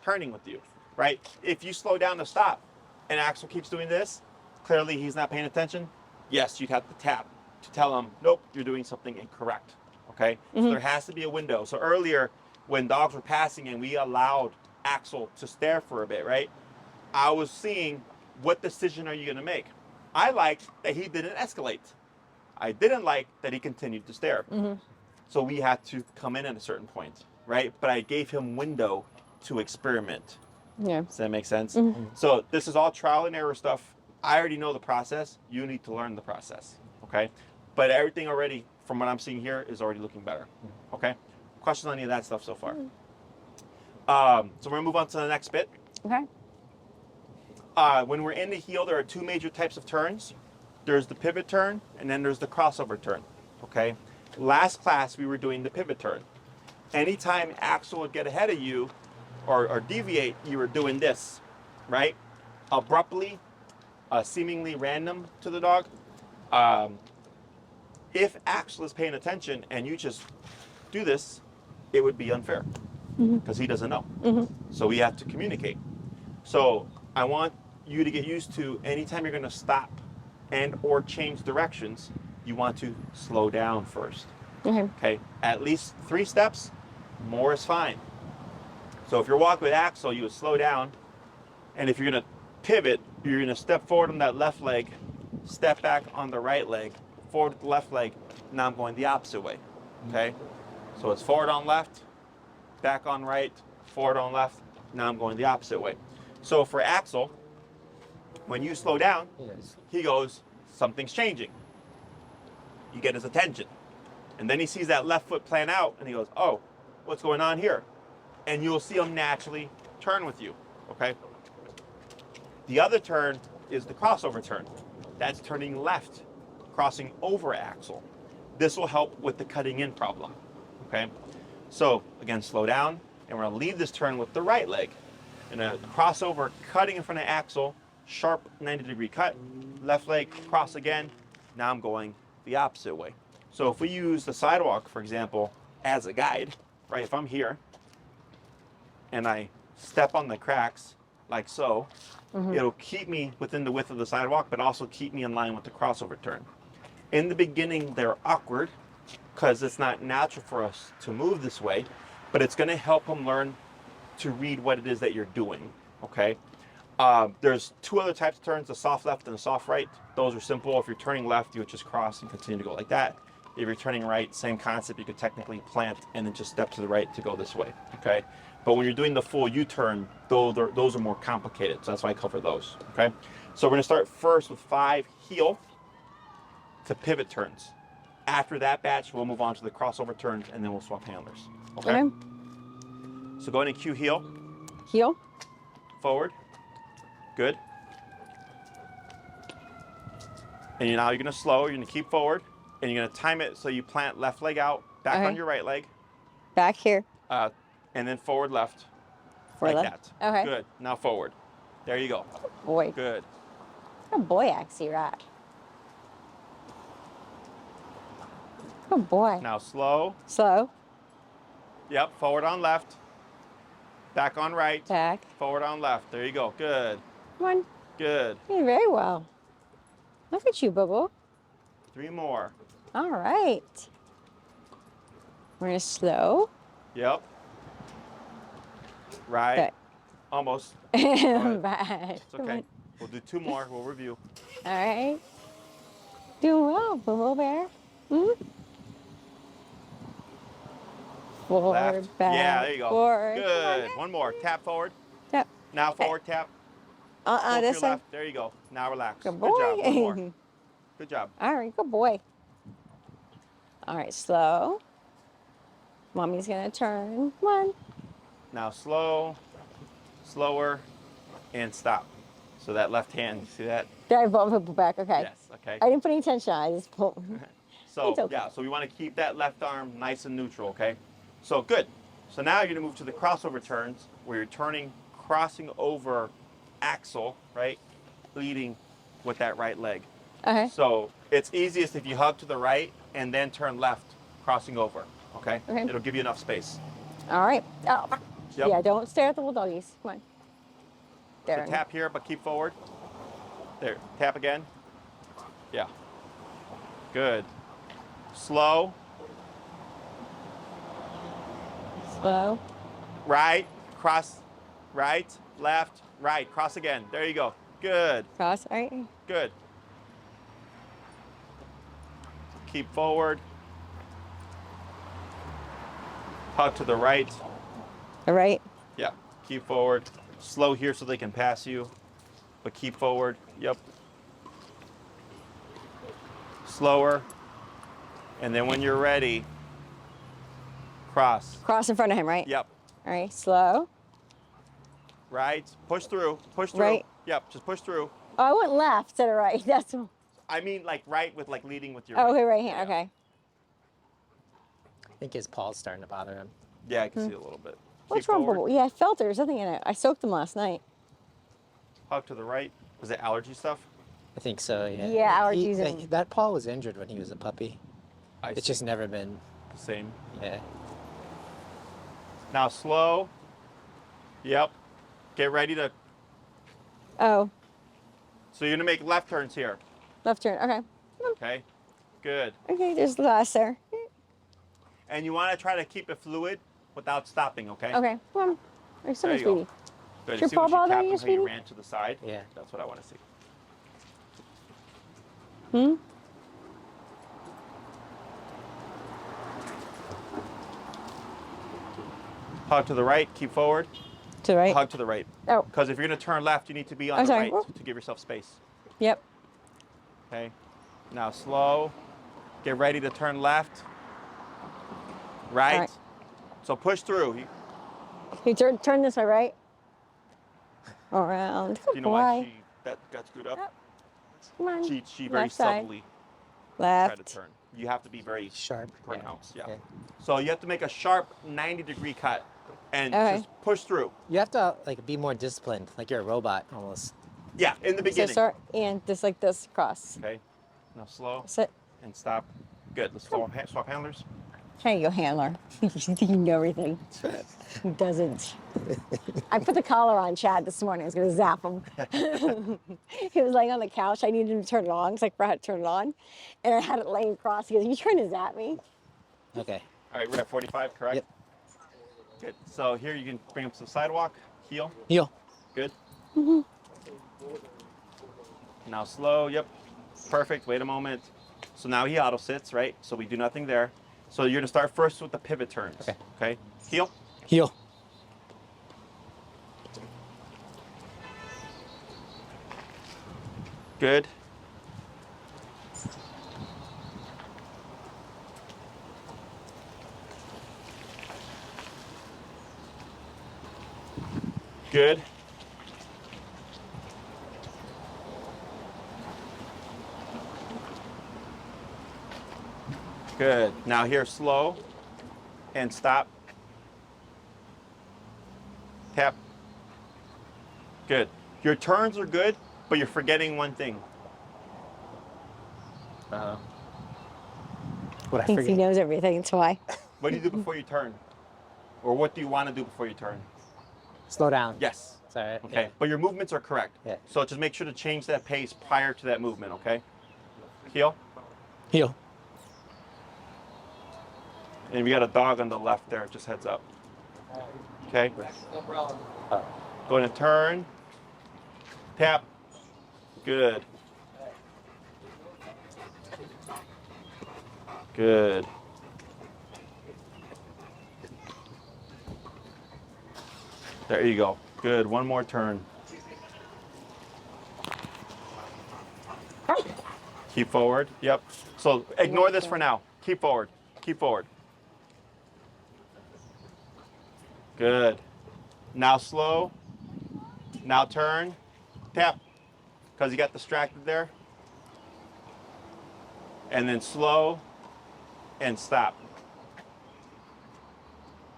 turning with you, right? If you slow down to stop and Axel keeps doing this, clearly he's not paying attention. Yes, you'd have to tap to tell him, nope, you're doing something incorrect, okay? So there has to be a window. So earlier, when dogs were passing and we allowed Axel to stare for a bit, right? I was seeing, what decision are you gonna make? I liked that he didn't escalate. I didn't like that he continued to stare. So we had to come in at a certain point, right? But I gave him window to experiment. Yeah. Does that make sense? So this is all trial and error stuff. I already know the process. You need to learn the process, okay? But everything already, from what I'm seeing here, is already looking better, okay? Questions on any of that stuff so far? So we're gonna move on to the next bit. Okay. When we're in the heel, there are two major types of turns. There's the pivot turn, and then there's the crossover turn, okay? Last class, we were doing the pivot turn. Anytime Axel would get ahead of you or deviate, you were doing this, right? Abruptly, seemingly random to the dog. If Axel is paying attention and you just do this, it would be unfair because he doesn't know. So we have to communicate. So I want you to get used to anytime you're going to stop and or change directions, you want to slow down first. Okay? At least 3 steps, more is fine. So if you're walking with Axel, you would slow down, and if you're going to pivot, you're going to step forward on that left leg, step back on the right leg, forward with the left leg. Now I'm going the opposite way. Okay? So it's forward on left, back on right, forward on left. Now I'm going the opposite way. So for Axel, when you slow down, he goes, something's changing. You get his attention. And then he sees that left foot plan out and he goes, oh, what's going on here? And you'll see him naturally turn with you, okay? The other turn is the crossover turn. That's turning left, crossing over Axel. This will help with the cutting in problem, okay? So again, slow down, and we're gonna leave this turn with the right leg. And a crossover, cutting in front of Axel, sharp 90-degree cut, left leg, cross again. Now I'm going the opposite way. So if we use the sidewalk, for example, as a guide, right? If I'm here and I step on the cracks like so, it'll keep me within the width of the sidewalk, but also keep me in line with the crossover turn. In the beginning, they're awkward because it's not natural for us to move this way, but it's gonna help them learn to read what it is that you're doing, okay? There's 2 other types of turns, a soft left and a soft right. Those are simple. If you're turning left, you would just cross and continue to go like that. If you're turning right, same concept. You could technically plant and then just step to the right to go this way, okay? But when you're doing the full U-turn, those are more complicated, so that's why I cover those, okay? So we're gonna start first with 5 heel to pivot turns. After that batch, we'll move on to the crossover turns and then we'll swap handlers, okay? So go ahead and cue heel, Heel. forward, good. And now you're gonna slow, you're gonna keep forward, and you're gonna time it so you plant left leg out, back on your right leg, Back here. and then forward left, Forward like left. that. Okay. Good, now forward. There you go, Boy. good. Good boy, Axie Rat. Good boy. Now slow, Slow. yep, forward on left, back on right, Back. forward on left. There you go, good, Come on. good. You did very well. Look at you, Boo-Boo. 3 more, All right. We're gonna slow. yep. Right, Good. Almost. ahead. Bad. It's okay. We'll do 2 more. We'll review. All right. Doing well, Boo Bear. Mm-hmm. Forward, Left. back, Yeah, there you go. forward. Good. One more. Tap forward. Yep. Now forward tap. Pull to This your side. left. There you go. Now relax. Good Good job. One boy. more. Good job. All right, good boy. All right, slow. Mommy's gonna turn. One. Now slow, slower, and stop. So that left hand, you see that? Did I pull back? Okay. Yes, okay. I didn't put any tension on. I just pulled. So It's okay. yeah, so we want to keep that left arm nice and neutral, okay? So good. So now you're gonna move to the crossover turns where you're turning, crossing over Axel, right? Leading with that right leg. Okay. So it's easiest if you hug to the right and then turn left, crossing over, okay? Okay. It'll give you enough space. All right. Oh. Yep. Yeah, don't stare at the little doggies. Come on. There. So tap here, but keep forward. There, tap again. Yeah. Good. Slow. Slow. Right, cross, right, left, right, cross again. There you go. Good, Cross. All right. good. Keep forward. Hug to the right. All right. Yeah, keep forward. Slow here so they can pass you, but keep forward. Yep. Slower. And then when you're ready, cross. Cross in front of him, right? Yep. All right. Slow. Right. Push through. Push through. Right. Yep. Just push through. Oh, I went left instead of right. That's. I mean, like right with like leading with your. Oh, okay, right hand. Yeah. Okay. I think his paw's starting to bother him. Yeah, I can see a little bit. What's Keep wrong, forward. Bubble? Yeah, I felt there's something in it. I soaked them last night. Hug to the right. Was it allergy stuff? I think so, yeah. Yeah, allergies He, and- that paw was injured when he was a puppy. I It's see. just never been, Same. yeah. Now slow. Yep. Get ready to. Oh, So you're gonna make left turns here. left turn. Okay. Okay. Good. Okay, there's the glass there. And you want to try to keep it fluid without stopping. Okay. Okay, come on. There's so There much, you go. sweetie. Good. Your See paw when she bothering tapped you, him, how you sweetie? ran to the side. Yeah. That's what I want to see. Hmm? Hug to the right. Keep forward. To the right. Hug to the right. Oh, Because if you're gonna turn left, you need to be on I'm the sorry. right to give yourself space. yep. Okay. Now slow. Get ready to turn left. Right. right. So push through. You turn this way, right? Around. Do Good you know why boy. that got screwed up? Yep. Come on. She very Left side. subtly tried to Left. turn. You have to be very Sharp. pronounced. Yeah. Okay. So you have to make a sharp 90-degree cut and Okay. just push through. You have to like be more disciplined, like you're a robot almost. Yeah, in the So beginning. start and just like this across. Okay. Now slow Sit. and stop. Good. Let's swap handlers. Here you go, handler. You think you know everything. He doesn't. I put the collar on Chad this morning. I was gonna zap him. He was laying on the couch. I needed him to turn it on because I forgot to turn it on, and I had it laying across. He goes, "You trying to zap me?" Okay. All right, we're at 45, correct? Yep. Good. So here you can bring him to the sidewalk, heel. Heel. Good. Now slow, yep. Perfect, wait a moment. So now he auto sits, right? So we do nothing there. So you're gonna start first with the pivot turns. Okay. Okay, heel. Heel. Good. Good. Good. Now here, slow and stop. Tap. Good. Your turns are good, but you're forgetting one thing. What I Thinks he forget. knows everything. That's why. What do you do before you turn? Or what do you want to do before you turn? Slow down. Yes. It's all right. Okay. But your movements are correct. Yeah. So just make sure to change that pace prior to that movement, okay? Heel. Heel. And we got a dog on the left there, just heads up. Okay? Going to turn. Tap. Good. Good. There you go. Good. One more turn. Keep forward. Yep. So ignore this for now. Keep forward. Keep forward. Good. Now slow. Now turn. Tap. Because you got distracted there. And then slow and stop.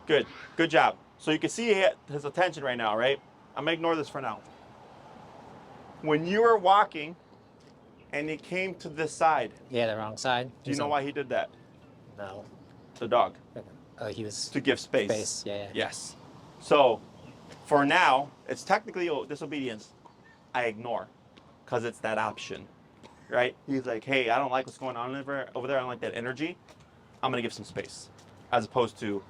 Good. Good job. So you can see his attention right now, right? I'm going to ignore this for now. When you were walking and he came to this side. Yeah, the wrong side. Do you know why he did that? No. The dog. Oh, he was... To give space. Space, yeah. Yes. So for now, it's technically disobedience. I ignore because it's that option, right? He's like, hey, I don't like what's going on over there. I don't like that energy. I'm going to give some space as opposed to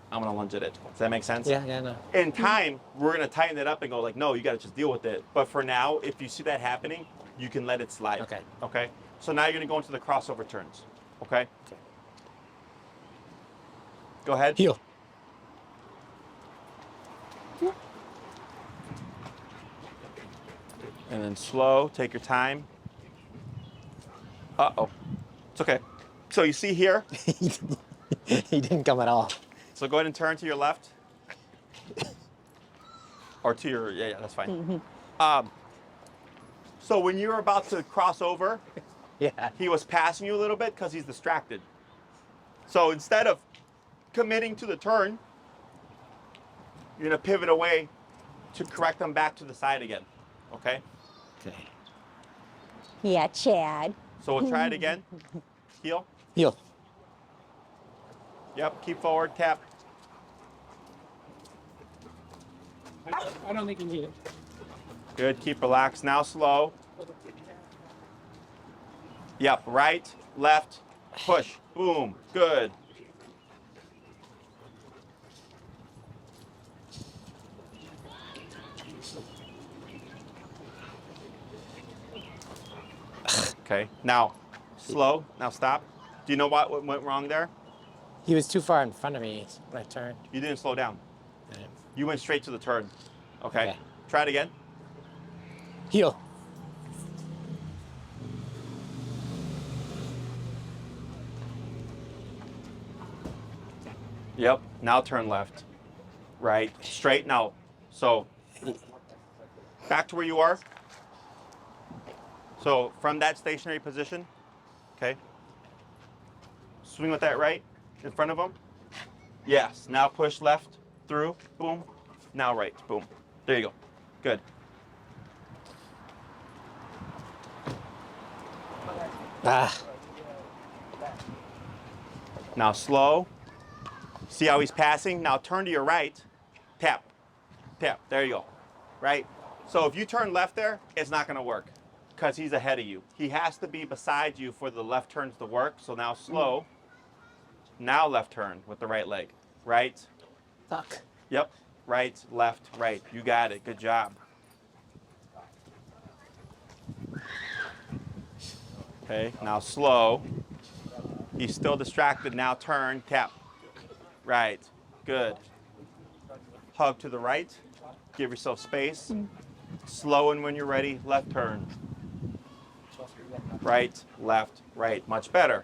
I'm going to lunge at it. Does that make sense? Yeah, no. In time, we're going to tighten it up and go like, no, you got to just deal with it. But for now, if you see that happening, you can let it slide. Okay. Okay? So now you're going to go into the crossover turns. Okay? Go ahead. Heel. And then slow, take your time. Uh-oh. It's okay. So you see here? He didn't come at all. So go ahead and turn to your left. Or to your, yeah, that's fine. So when you're about to cross over, Yeah. he was passing you a little bit because he's distracted. So instead of committing to the turn, you're gonna pivot away to correct them back to the side again, okay? Okay. Yeah, Chad. So we'll try it again. Heel. Heel. Yep, keep forward, tap. I don't think you need it. Good, keep relaxed. Now slow. Yep, right, left, push, boom, good. Okay, now slow, now stop. Do you know what went wrong there? He was too far in front of me when I turned. You didn't slow down. Yeah. You went straight to the turn. Okay, Okay. try it again. Heel. Yep, now turn left. Right, straight now. So back to where you are. So from that stationary position, okay. Swing with that right in front of him. Yes, now push left through, boom. Now right, boom. There you go, good. Ah. Now slow. See how he's passing? Now turn to your right, tap, tap, there you go, right? So if you turn left there, it's not gonna work because he's ahead of you. He has to be beside you for the left turns to work. So now slow, now left turn with the right leg, right? Fuck. Yep, right, left, right, you got it, good job. Okay, now slow. He's still distracted, now turn, tap. Right, good. Hug to the right, give yourself space. Slow in when you're ready, left turn. Right, left, right, much better.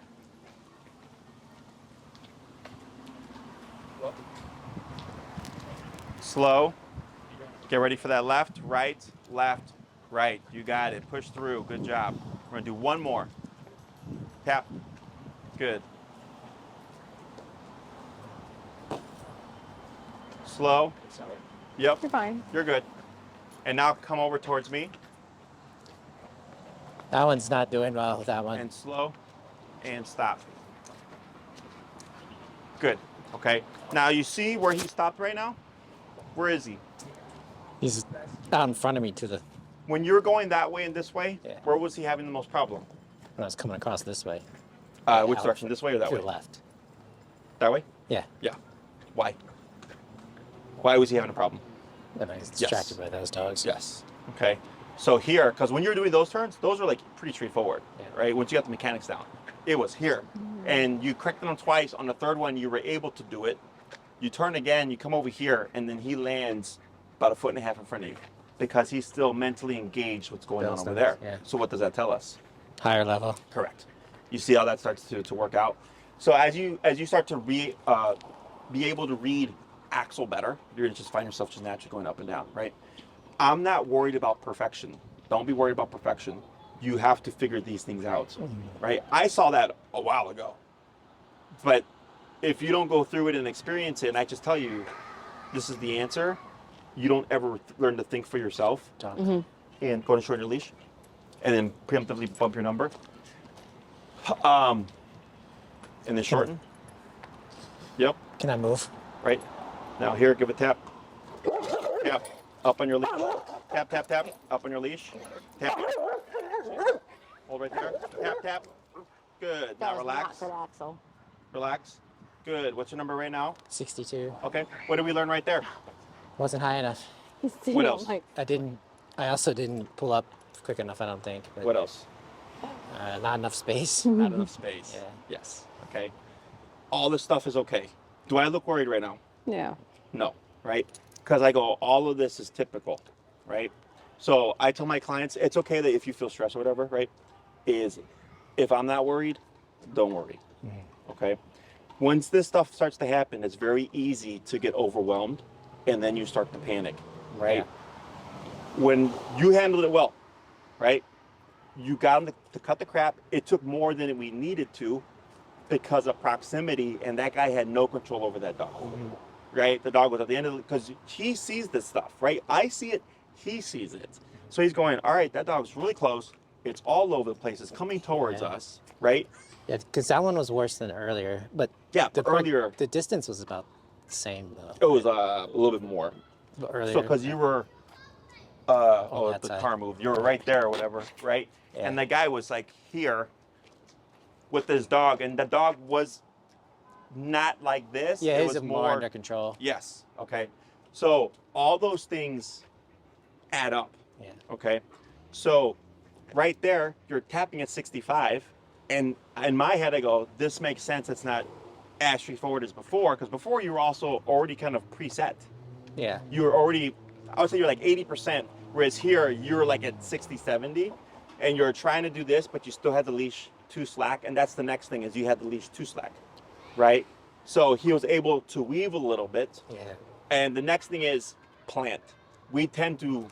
Slow, get ready for that left, right, you got it, push through, good job. We're gonna do one more. Tap, good. Slow. Yep. You're fine. You're good. And now come over towards me That one's not doing well with that one. and slow and stop. Good. Okay. Now you see where he stopped right now? Where is he? He's out in front of me to the When you were going that way and this way, Yeah. where was he having the most problem? when I was coming across this way. Which Out. direction? This way or that To way? the left. That way? Yeah. Yeah. Why? Why was he having a problem? And I was distracted by those dogs. Yes. Okay. So here, because when you're doing those turns, those are like pretty straightforward, Yeah. right? Once you got the mechanics down, it was here, and you corrected him twice. On the third one, you were able to do it. You turn again, you come over here, and then he lands about 1.5 feet in front of you because he's still mentally engaged what's going on over there. Yeah. So what does that tell us? Higher level. Correct. You see how that starts to work out. So as you start to be able to read Axel better, you're gonna just find yourself just naturally going up and down, right? I'm not worried about perfection. Don't be worried about perfection. You have to figure these things out, right? I saw that a while ago, but if you don't go through it and experience it, and I just tell you, this is the answer, you don't ever learn to think for yourself and go to shorten your leash and then preemptively bump your number. And then shorten. Yep. Can I move? Right. Now here, give a tap. Tap. Up on your leash. Tap, tap, tap. Up on your leash. Tap. Hold right there. Tap, tap. Good. That Now was relax. not good, Axel. Relax. Good. What's your number right now? 62. Okay. What did we learn right there? Wasn't high enough. He's sitting What on else? I also didn't pull up quick enough, I don't think. But, What else? not enough space. Not enough space. Yeah. Yes. Okay. All this stuff is okay. Do I look worried right now? Yeah. No, right? Because I go, all of this is typical, right? So I tell my clients, it's okay that if you feel stressed or whatever, right? Is if I'm not worried, don't worry, okay? Once this stuff starts to happen, it's very easy to get overwhelmed and then you start to panic, right? Yeah. When you handled it well, right? You got him to cut the crap. It took more than we needed to because of proximity, and that guy had no control over that dog. Right? The dog was at the end of it because he sees this stuff, right? I see it, he sees it. So he's going, all right, that dog's really close. It's all over the place. It's coming towards us, right? Yeah, because that one was worse than earlier. But Yeah, the earlier the distance was about the same though. it was a little bit more. But earlier. So because you were, that the side. car moved. You were right there or whatever, right? Yeah. And the guy was like here with his dog, and the dog was not like this. Yeah, it he's was more under control. Yes. Okay. So all those things add up. Yeah. Okay. So right there, you're tapping at 65. And in my head, I go, this makes sense. It's not as straightforward as before. Because before you were also already kind of preset. Yeah. You were already, I would say you're like 80%. Whereas here, you're like at 60, 70. And you're trying to do this, but you still had the leash too slack. And that's the next thing is you had the leash too slack. Right? So he was able to weave a little bit. Yeah. And the next thing is plant. We tend to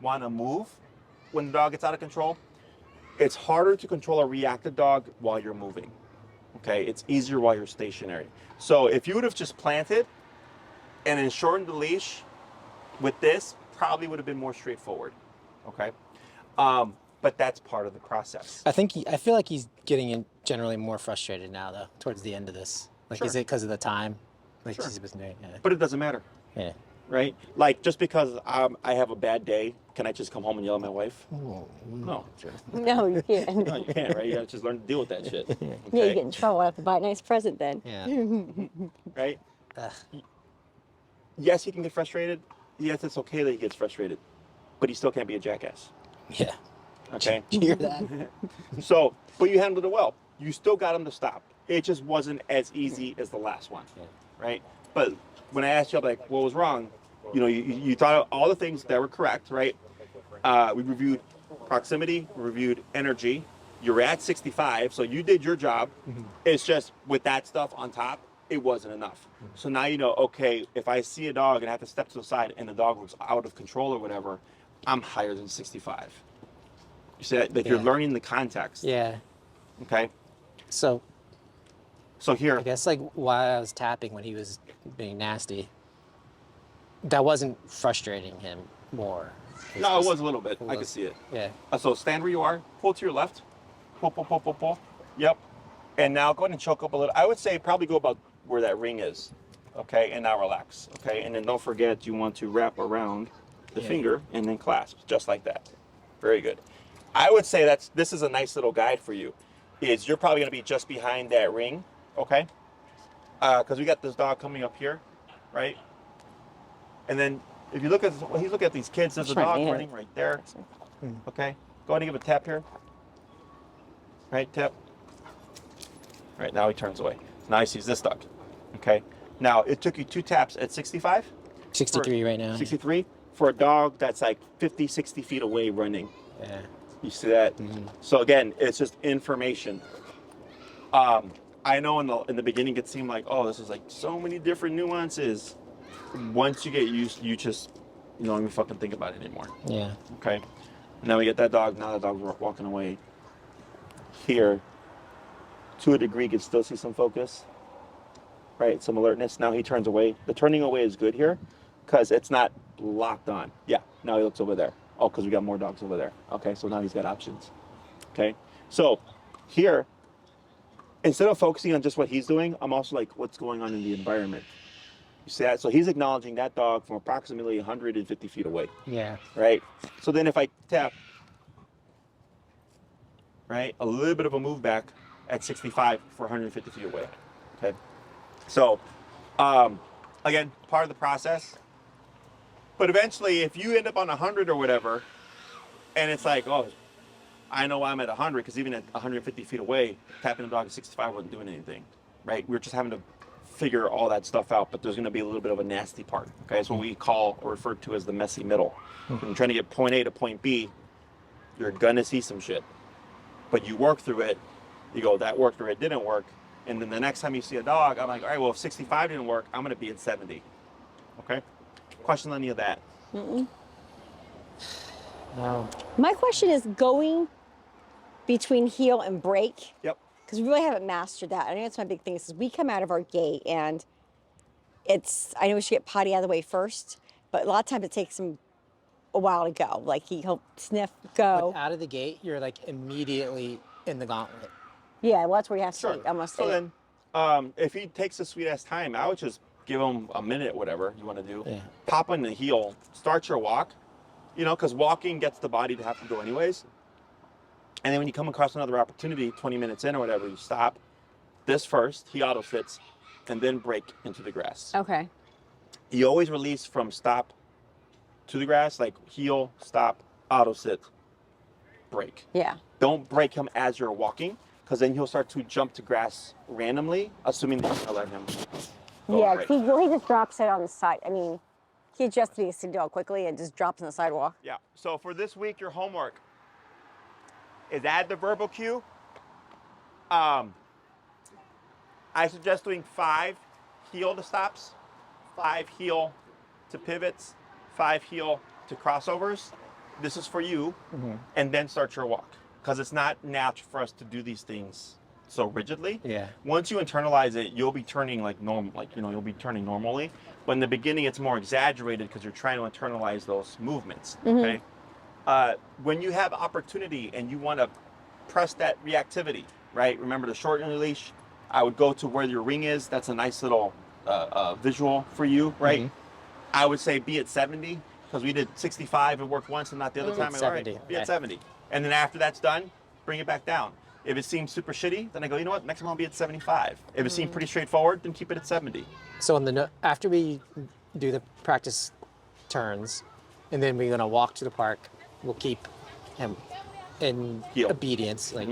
want to move when the dog gets out of control. It's harder to control a reactive dog while you're moving. Okay, it's easier while you're stationary. So if you would have just planted and then shortened the leash with this, probably would have been more straightforward. Okay, but that's part of the process. I feel like he's getting generally more frustrated now though, towards the end of this. Like, Sure. is it because of the time? Like Sure. he's been doing. Yeah. But it doesn't matter, Yeah. right? Like just because I have a bad day, can I just come home and yell at my wife? Oh, No, No, you can't. no, you can't, right? You gotta just learn to deal with that shit. Yeah, you Okay? get in trouble. I have to buy a nice present then. Yeah. Right? Ugh. Yes, he can get frustrated. Yes, it's okay that he gets frustrated, but he still can't be a jackass. Yeah. Okay. Did you hear that? So, but you handled it well. You still got him to stop. It just wasn't as easy as the last one, Yeah. right? But when I asked you, like, what was wrong? You know, you thought of all the things that were correct, right? We reviewed proximity, we reviewed energy. You're at 65, so you did your job. It's just with that stuff on top, it wasn't enough. So now you know, okay, if I see a dog and I have to step to the side and the dog looks out of control or whatever, I'm higher than 65. You see that? Like you're Yeah. learning the context. Yeah. Okay. So So here, I guess like while I was tapping when he was being nasty, that wasn't frustrating him more. no, it just- was a little bit. I could was- see it. Yeah. So stand where you are, pull to your left, pull, pull, pull, pull, pull. Yep. And now go ahead and choke up a little. I would say probably go about where that ring is. Okay, and now relax. Okay, and then don't forget you want to wrap around the Yeah. finger and then clasp, just like that. Very good. I would say this is a nice little guide for you. Is you're probably going to be just behind that ring, okay? Because we got this dog coming up here, right? And then if you look at, he's looking at these kids, there's a Trying to dog hit. running right there. Okay, go ahead and give a tap here. Right, tap. Right, now he turns away. Now he sees this dog. Okay, now it took you 2 taps at 65? 63 right now. 63 for a dog that's like 50, 60 feet away running. Yeah. You see that? So again, it's just information. I know in the beginning it seemed like, oh, this is like so many different nuances. Once you get used, you don't even fucking think about it anymore. Yeah. Okay. Now we get that dog. Now the dog's walking away. Here, to a degree, you can still see some focus. Right, some alertness. Now he turns away. The turning away is good here because it's not locked on. Yeah, now he looks over there. Oh, because we got more dogs over there. Okay, so now he's got options. Okay, so here, instead of focusing on just what he's doing, I'm also like, what's going on in the environment? You see that? So he's acknowledging that dog from approximately 150 feet away. Yeah. Right? So then if I tap, right, a little bit of a move back at 65 for 150 feet away. Okay. So, again, part of the process. But eventually, if you end up on 100 or whatever, and it's like, oh, I know I'm at 100, because even at 150 feet away, tapping a dog at 65 wasn't doing anything, right? We were just having to figure all that stuff out, but there's going to be a little bit of a nasty part, okay? It's what we call or refer to as the messy middle. When you're trying to get point A to point B, you're going to see some shit. But you work through it, you go, that worked or it didn't work. And then the next time you see a dog, I'm like, all right, well, if 65 didn't work, I'm going to be at 70. Okay? Question on any of that? No. My question is going between heel and break, Yep. because we really haven't mastered that. I know it's my big thing. Is we come out of our gate and I know we should get potty out of the way first, but a lot of times it takes him a while to go. Like he'll sniff, go. But out of the gate, you're like immediately in the gauntlet. Yeah, well, that's where you have to Sure. stay. Almost So stay. then, if he takes a sweet ass time, I would just give him a minute, whatever you want to do. Yeah. Pop on the heel, start your walk, because walking gets the body to have to go anyways. And then when you come across another opportunity, 20 minutes in or whatever, you stop. This first, he auto sits, and then break into the grass. Okay. You always release from stop to the grass, like heel, stop, auto sit, break. Yeah. Don't break him as you're walking, because then he'll start to jump to grass randomly, assuming that you're gonna let him go Yeah, break. he just drops it on the side. I mean, he adjusts his dog quickly and just drops on the sidewalk. Yeah. So for this week, your homework is add the verbal cue. I suggest doing 5 heel to stops, 5 heel to pivots, 5 heel to crossovers. This is for you, and then start your walk, because it's not natural for us to do these things so rigidly. Yeah. Once you internalize it, you'll be turning like normal, you'll be turning normally. But in the beginning, it's more exaggerated because you're trying to internalize those movements. Okay. When you have opportunity and you want to press that reactivity, right? Remember to shorten your leash. I would go to where your ring is. That's a nice little visual for you, right? I would say be at 70, because we did 65. It worked once and not the other time. I go, all right, 70. be at 70. And then after that's done, bring it back down. If it seems super shitty, then I go, you know what? Next time I'll be at 75. If it seemed pretty straightforward, then keep it at 70. So after we do the practice turns, and then we're gonna walk to the park, we'll keep him in Heel. obedience, like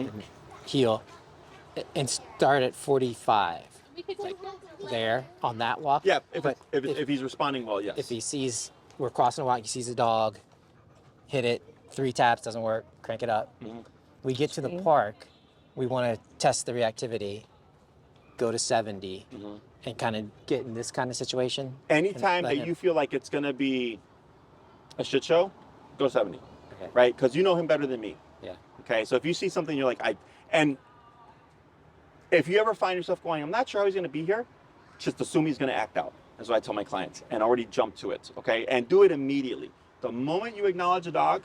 heel, and start at 45. Like there on that walk. Yeah, But if he's responding well, yes. if he sees we're crossing a walk, he sees a dog, hit it, 3 taps, doesn't work, crank it up. We get to the park, we want to test the reactivity, go to 70, and kind of get in this kind of situation. Anytime let that him- you feel like it's going to be a shit show, go 70, Okay. right? Because you know him better than me. Yeah. Okay, so if you see something you're like, and if you ever find yourself going, I'm not sure how he's going to be here, just assume he's going to act out. That's what I tell my clients, and already jump to it, okay? And do it immediately. The moment you acknowledge a dog,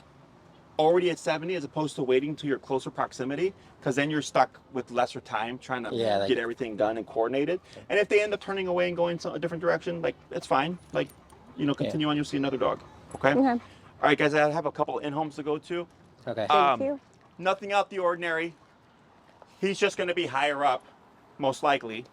already at 70, as opposed to waiting to your closer proximity, because then you're stuck with lesser time trying to get everything done and coordinated. And if they end up turning away and going a different direction, like, it's fine. Like, continue on, you'll see another dog, okay? Okay. All right, guys, I have a couple in-homes to go to. Okay. Thank you. Nothing out the ordinary. He's just going to be higher up, most likely.